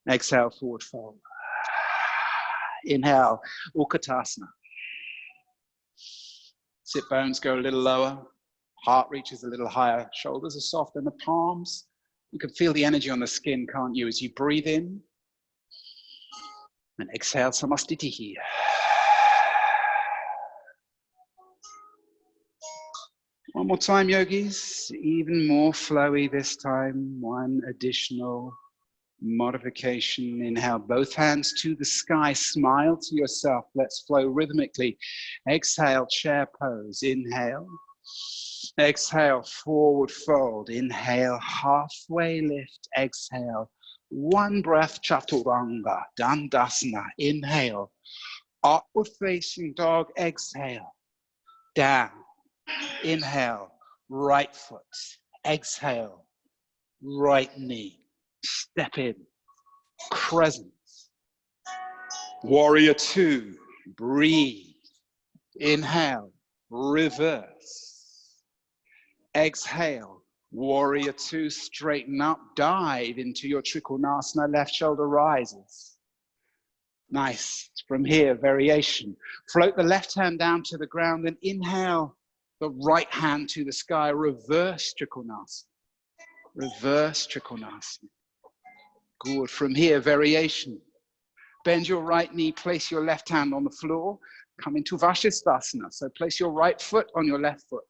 Exhale, forward fold. Inhale, Utkatasana. Sit bones go a little lower. Heart reaches a little higher. Shoulders are soft and the palms. You can feel the energy on the skin, can't you, as you breathe in and exhale, Samastitihi. One more time, yogis. Even more flowy this time. One additional modification. Inhale, both hands to the sky. Smile to yourself. Let's flow rhythmically. Exhale, chair pose. Inhale. Exhale, forward fold. Inhale, halfway lift. Exhale, one breath, Chaturanga Dandasana. Inhale, upward facing dog. Exhale, down. Inhale, right foot. Exhale, right knee. Step in, crescent. Warrior two, breathe. Inhale, reverse. Exhale, warrior two, straighten up, dive into your Trikonasana, left shoulder rises. Nice. From here, variation. Float the left hand down to the ground, then inhale the right hand to the sky, reverse Trikonasana. Reverse Trikonasana. Good. From here, variation. Bend your right knee, place your left hand on the floor, come into Vashisthasana. So place your right foot on your left foot.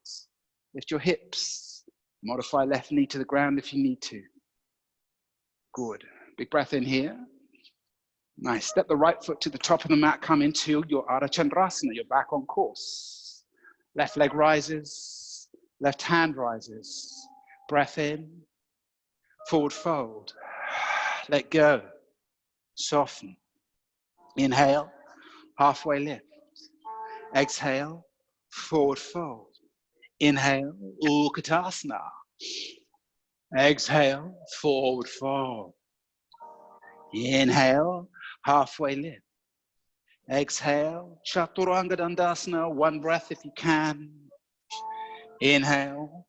Lift your hips. Modify left knee to the ground if you need to. Good. Big breath in here. Nice. Step the right foot to the top of the mat. Come into your Ardha Chandrasana. You're back on course. Left leg rises. Left hand rises. Breath in. Forward fold. Let go. Soften. Inhale. Halfway lift. Exhale. Forward fold. Inhale, Utkatasana. Exhale, forward fold. Inhale, halfway lift. Exhale, Chaturanga Dandasana, one breath if you can. Inhale,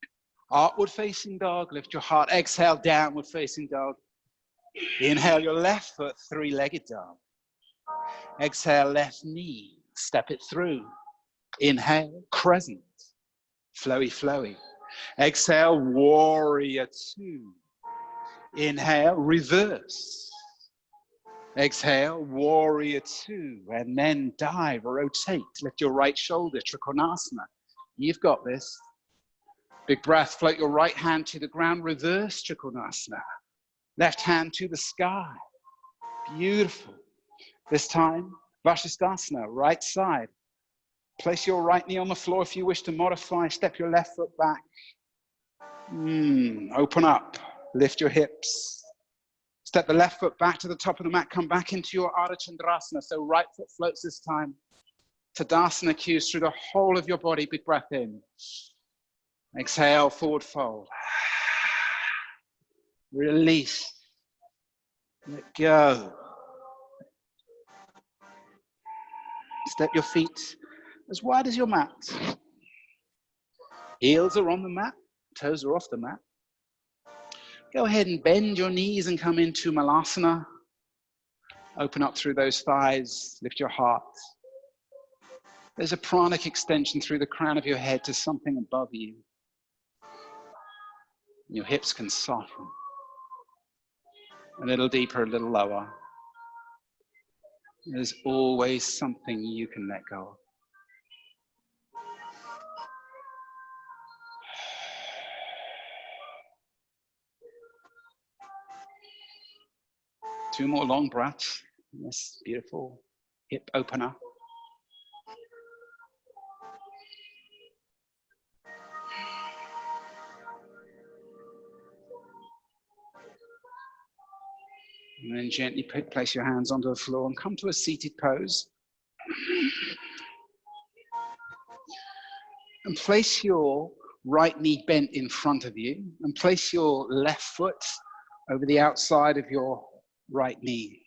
outward facing dog, lift your heart. Exhale, downward facing dog. Inhale your left foot, three-legged dog. Exhale, left knee, step it through. Inhale, crescent, flowy, flowy. Exhale, warrior two. Inhale, reverse. Exhale, warrior two, and then dive, rotate, lift your right shoulder, Trikonasana. You've got this. Big breath, float your right hand to the ground, reverse Trikonasana. Left hand to the sky. Beautiful. This time, Vashisthasana, right side. Place your right knee on the floor if you wish to modify. Step your left foot back. Open up. Lift your hips. Step the left foot back to the top of the mat. Come back into your Ardha Chandrasana. So right foot floats this time. Tadasana cues through the whole of your body. Big breath in. Exhale, forward fold. Release. Let go. Step your feet as wide as your mat. Heels are on the mat. Toes are off the mat. Go ahead and bend your knees and come into Malasana. Open up through those thighs. Lift your heart. There's a pranic extension through the crown of your head to something above you. Your hips can soften. A little deeper, a little lower. There's always something you can let go of. Two more long breaths. This beautiful hip opener. And then gently place your hands onto the floor and come to a seated pose. And place your right knee bent in front of you and place your left foot over the outside of your right knee.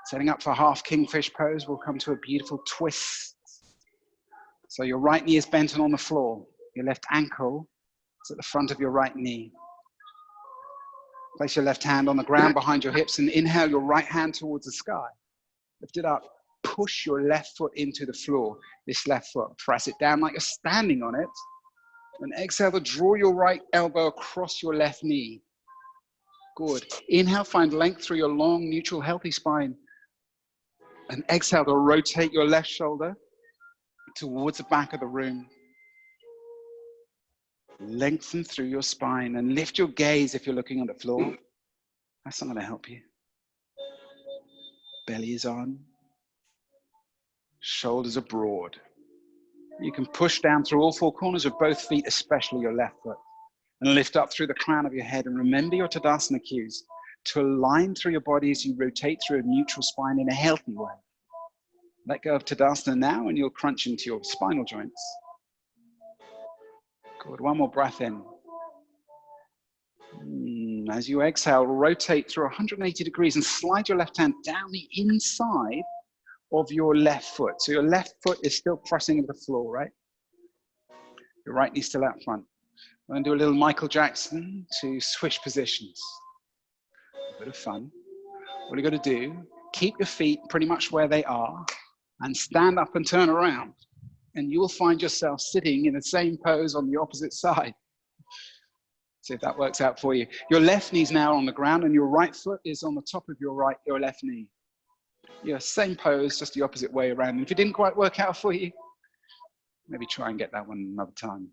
Setting up for half kingfish pose, we'll come to a beautiful twist. So your right knee is bent and on the floor. Your left ankle is at the front of your right knee. Place your left hand on the ground behind your hips and inhale your right hand towards the sky. Lift it up. Push your left foot into the floor. This left foot. Press it down like you're standing on it. And exhale to draw your right elbow across your left knee. Good. Inhale, find length through your long, neutral, healthy spine. And exhale to rotate your left shoulder towards the back of the room. Lengthen through your spine and lift your gaze if you're looking on the floor. That's not going to help you. Belly is on. Shoulders are broad. You can push down through all four corners of both feet, especially your left foot. And lift up through the crown of your head. And remember your Tadasana cues to align through your body as you rotate through a neutral spine in a healthy way. Let go of Tadasana now and you'll crunch into your spinal joints. Good. One more breath in. As you exhale, rotate through 180 degrees and slide your left hand down the inside of your left foot. So your left foot is still pressing into the floor, right? Your right knee still out front. I'm going to do a little Michael Jackson to switch positions. A bit of fun. What you're going to do, keep your feet pretty much where they are and stand up and turn around. And you will find yourself sitting in the same pose on the opposite side. See if that works out for you. Your left knee is now on the ground and your right foot is on the top of your left knee. Yeah, same pose, just the opposite way around. And if it didn't quite work out for you, maybe try and get that one another time.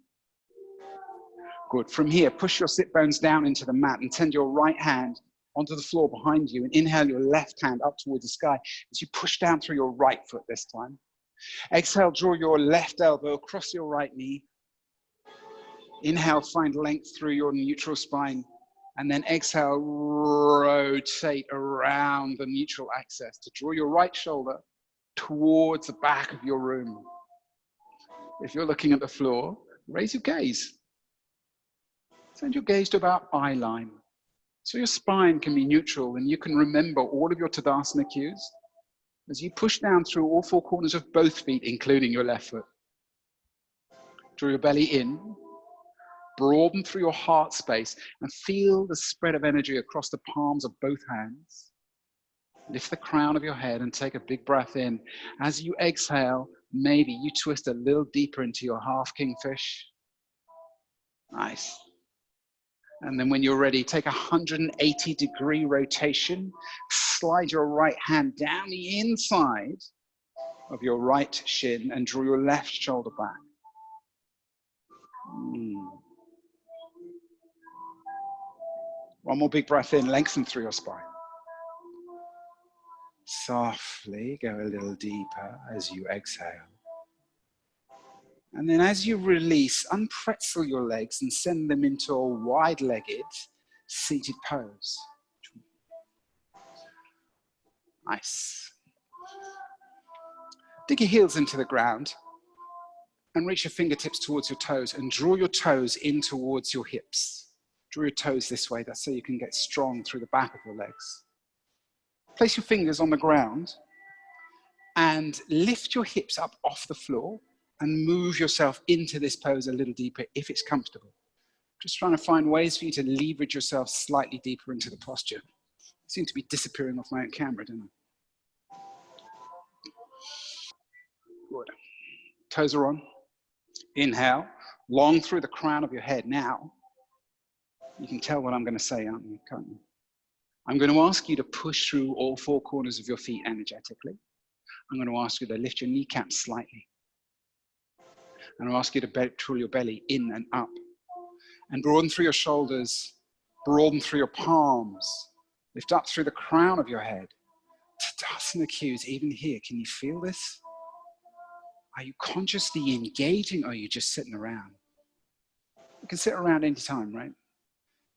Good. From here, push your sit bones down into the mat and send your right hand onto the floor behind you and inhale your left hand up towards the sky as you push down through your right foot this time. Exhale, draw your left elbow across your right knee. Inhale, find length through your neutral spine. And then exhale, rotate around the neutral axis to draw your right shoulder towards the back of your room. If you're looking at the floor, raise your gaze. Send your gaze to about eye line. So your spine can be neutral and you can remember all of your Tadasana cues as you push down through all four corners of both feet, including your left foot. Draw your belly in, broaden through your heart space, and feel the spread of energy across the palms of both hands. Lift the crown of your head and take a big breath in. As you exhale, maybe you twist a little deeper into your half kingfish. Nice. And then when you're ready, take a 180-degree rotation. Slide your right hand down the inside of your right shin and draw your left shoulder back. One more big breath in, lengthen through your spine. Softly go a little deeper as you exhale. And then as you release, unpretzel your legs and send them into a wide-legged seated pose. Nice. Dig your heels into the ground and reach your fingertips towards your toes and draw your toes in towards your hips. Draw your toes this way, that's so you can get strong through the back of your legs. Place your fingers on the ground and lift your hips up off the floor and move yourself into this pose a little deeper if it's comfortable. Just trying to find ways for you to leverage yourself slightly deeper into the posture. I seem to be disappearing off my own camera, don't I? Good. Toes are on. Inhale, long through the crown of your head. Now, you can tell what I'm going to say, aren't you? Can't you? I'm going to ask you to push through all four corners of your feet energetically. I'm going to ask you to lift your kneecaps slightly. And I'll ask you to draw your belly in and up. And broaden through your shoulders, broaden through your palms. Lift up through the crown of your head. Tadasana cues, even here. Can you feel this? Are you consciously engaging or are you just sitting around? You can sit around anytime, right?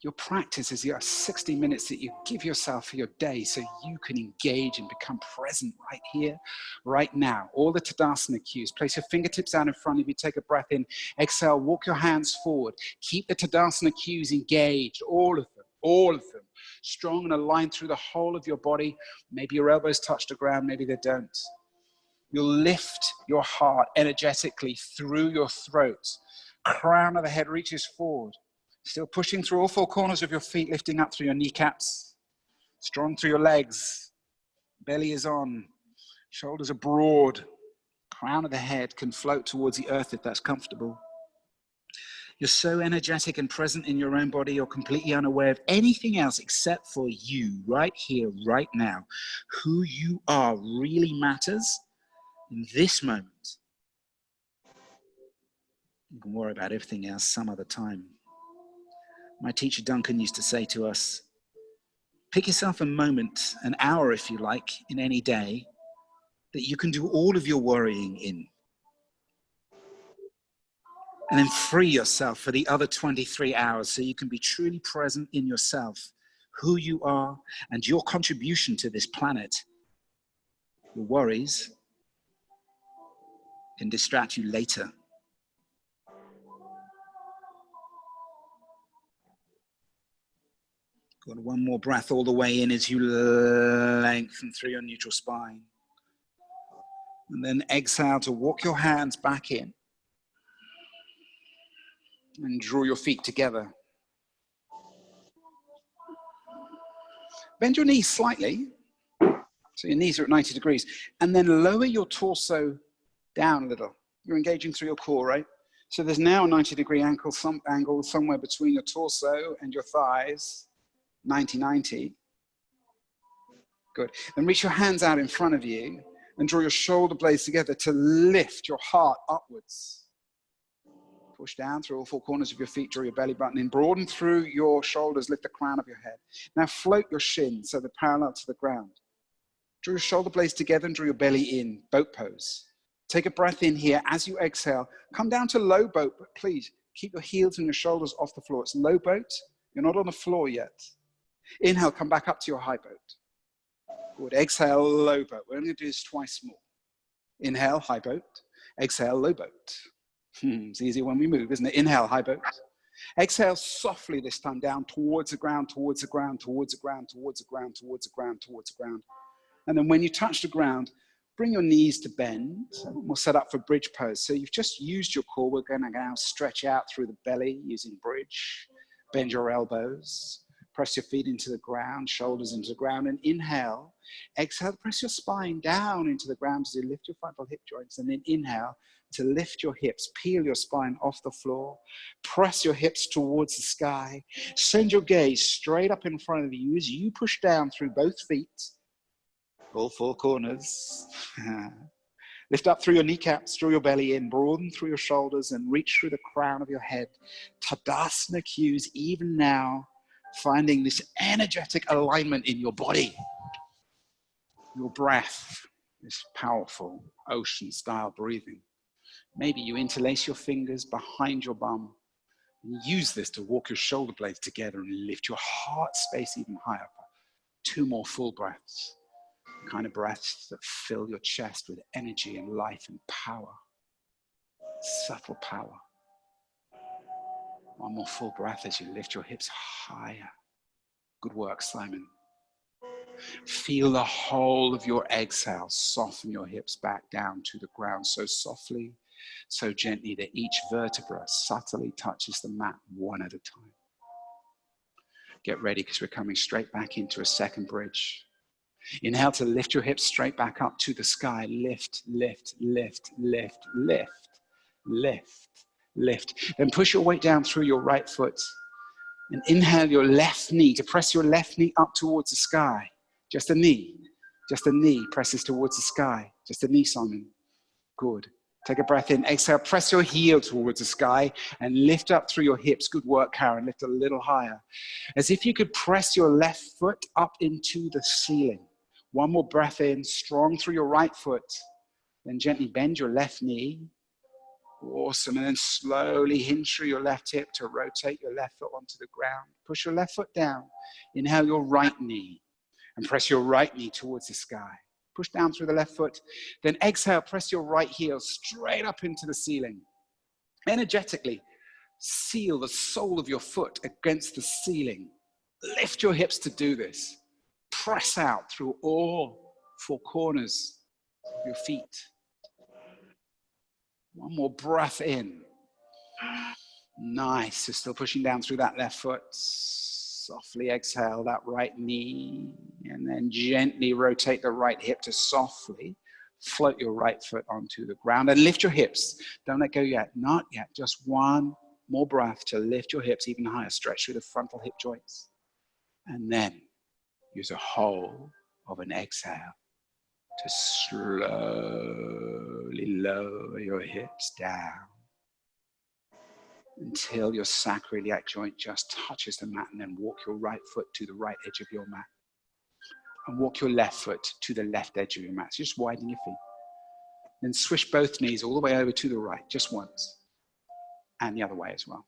Your practice is your 60 minutes that you give yourself for your day so you can engage and become present right here, right now. All the Tadasana cues. Place your fingertips out in front of you. Take a breath in. Exhale. Walk your hands forward. Keep the Tadasana cues engaged. All of them. All of them. Strong and aligned through the whole of your body. Maybe your elbows touch the ground. Maybe they don't. You'll lift your heart energetically through your throat. Crown of the head reaches forward. Still pushing through all four corners of your feet, lifting up through your kneecaps. Strong through your legs. Belly is on. Shoulders are broad. Crown of the head can float towards the earth if that's comfortable. You're so energetic and present in your own body, you're completely unaware of anything else except for you, right here, right now. Who you are really matters in this moment. You can worry about everything else some other time. My teacher Duncan used to say to us, pick yourself a moment, an hour if you like, in any day, that you can do all of your worrying in. And then free yourself for the other 23 hours so you can be truly present in yourself, who you are, and your contribution to this planet. Your worries can distract you later. Got one more breath all the way in as you lengthen through your neutral spine. And then exhale to walk your hands back in. And draw your feet together. Bend your knees slightly. So your knees are at 90 degrees. And then lower your torso down a little. You're engaging through your core, right? So there's now a 90-degree angle somewhere between your torso and your thighs. 90-90. Good. Then reach your hands out in front of you and draw your shoulder blades together to lift your heart upwards. Push down through all four corners of your feet, draw your belly button in, broaden through your shoulders, lift the crown of your head. Now float your shins so they're parallel to the ground. Draw your shoulder blades together and draw your belly in, boat pose. Take a breath in here. As you exhale, come down to low boat, but please keep your heels and your shoulders off the floor. It's low boat. You're not on the floor yet. Inhale, come back up to your high boat. Good. Exhale, low boat. We're only going to do this twice more. Inhale, high boat. Exhale, low boat. It's easier when we move, isn't it? Inhale, high boat. Exhale softly this time, down towards the ground, towards the ground, towards the ground, towards the ground, towards the ground, towards the ground. And then when you touch the ground, bring your knees to bend. We'll set up for bridge pose. So you've just used your core. We're going to now stretch out through the belly using bridge. Bend your elbows. Press your feet into the ground, shoulders into the ground, and inhale. Exhale, press your spine down into the ground as you lift your frontal hip joints, and then inhale to lift your hips, peel your spine off the floor, press your hips towards the sky, send your gaze straight up in front of you as you push down through both feet, all four corners. Lift up through your kneecaps, through your belly in, broaden through your shoulders, and reach through the crown of your head. Tadasana cues even now, finding this energetic alignment in your body. Your breath, this powerful ocean-style breathing. Maybe you interlace your fingers behind your bum and use this to walk your shoulder blades together and lift your heart space even higher. 2 more full breaths. The kind of breaths that fill your chest with energy and life and power. Subtle power. 1 more full breath as you lift your hips higher. Good work, Simon. Feel the whole of your exhale soften your hips back down to the ground so softly, so gently that each vertebra subtly touches the mat one at a time. Get ready because we're coming straight back into a second bridge. Inhale to lift your hips straight back up to the sky. Lift, lift, lift, lift, lift, lift, lift. Then push your weight down through your right foot. And inhale your left knee to press your left knee up towards the sky. Just a knee presses towards the sky. Just a knee, Simon. Good. Take a breath in. Exhale, press your heel towards the sky and lift up through your hips. Good work, Karen. Lift a little higher. As if you could press your left foot up into the ceiling. 1 more breath in, strong through your right foot. Then gently bend your left knee. Awesome. And then slowly hinge through your left hip to rotate your left foot onto the ground. Push your left foot down. Inhale your right knee and press your right knee towards the sky. Push down through the left foot. Then exhale, press your right heel straight up into the ceiling. Energetically, seal the sole of your foot against the ceiling. Lift your hips to do this. Press out through all 4 corners of your feet. 1 more breath in. Nice. You're still pushing down through that left foot. Softly exhale that right knee. And then gently rotate the right hip to softly float your right foot onto the ground. And lift your hips. Don't let go yet. Not yet. Just 1 more breath to lift your hips even higher. Stretch through the frontal hip joints. And then use a whole of an exhale to slowly lower your hips down until your sacroiliac joint just touches the mat, and then walk your right foot to the right edge of your mat and walk your left foot to the left edge of your mat. So just widen your feet. Then swish both knees all the way over to the right, just once, and the other way as well.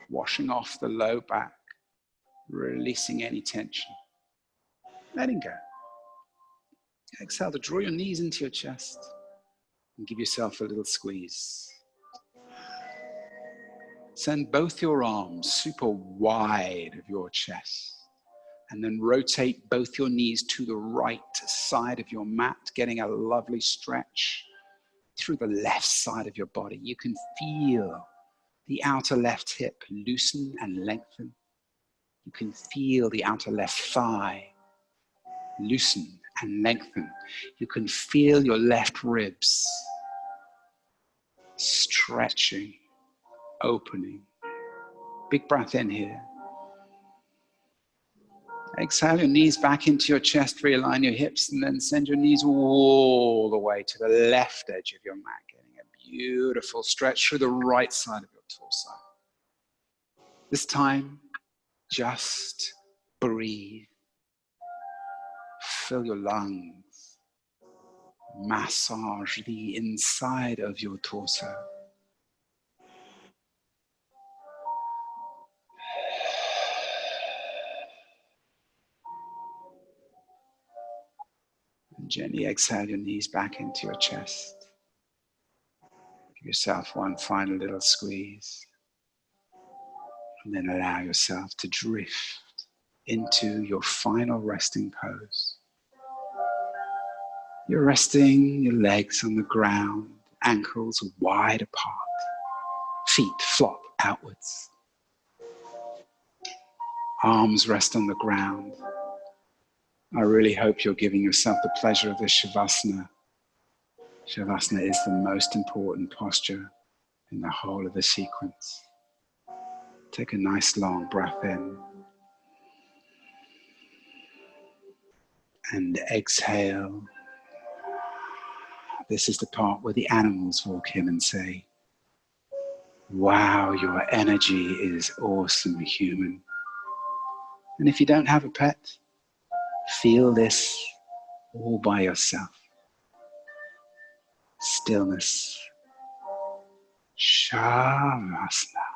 Washing off the low back, releasing any tension, letting go. Exhale to draw your knees into your chest and give yourself a little squeeze. Send both your arms super wide of your chest and then rotate both your knees to the right side of your mat, getting a lovely stretch through the left side of your body. You can feel the outer left hip loosen and lengthen. You can feel the outer left thigh loosen and lengthen. You can feel your left ribs stretching, opening. Big breath in here. Exhale your knees back into your chest, realign your hips, and then send your knees all the way to the left edge of your mat, getting a beautiful stretch through the right side of your torso. This time, just breathe. Fill your lungs. Massage the inside of your torso. And gently exhale your knees back into your chest. Give yourself one final little squeeze. And then allow yourself to drift into your final resting pose. You're resting your legs on the ground, ankles wide apart, feet flop outwards. Arms rest on the ground. I really hope you're giving yourself the pleasure of this Shavasana. Shavasana is the most important posture in the whole of the sequence. Take a nice long breath in and exhale. This is the part where the animals walk in and say, "Wow, your energy is awesome, human." And if you don't have a pet, feel this all by yourself. Stillness. Shavasana.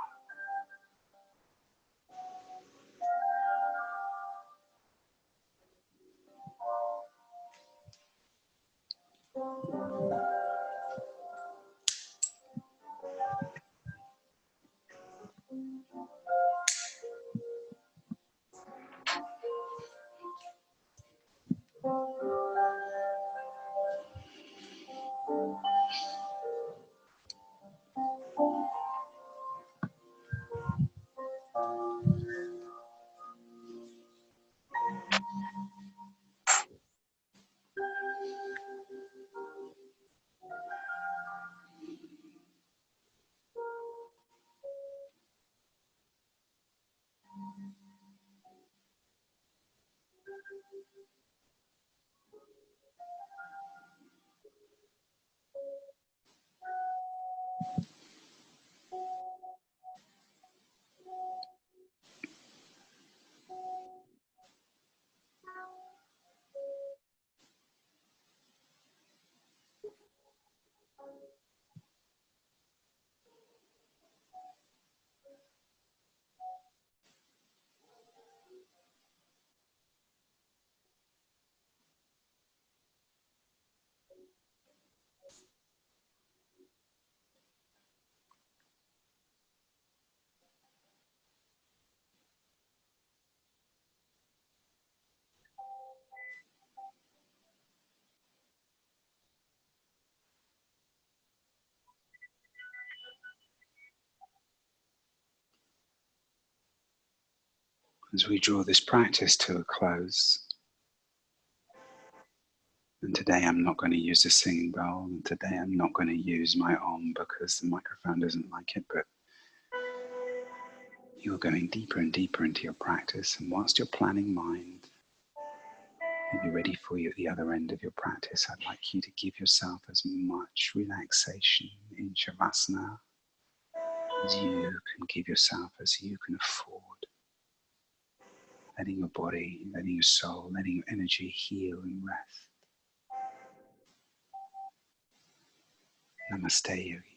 As we draw this practice to a close, and today I'm not going to use a singing bowl, and today I'm not going to use my Om because the microphone doesn't like it, but you're going deeper and deeper into your practice, and whilst your planning mind will be ready for you at the other end of your practice, I'd like you to give yourself as much relaxation in Shavasana as you can give yourself, as you can afford. Letting your body, letting your soul, letting your energy heal and rest. Namaste, yogi.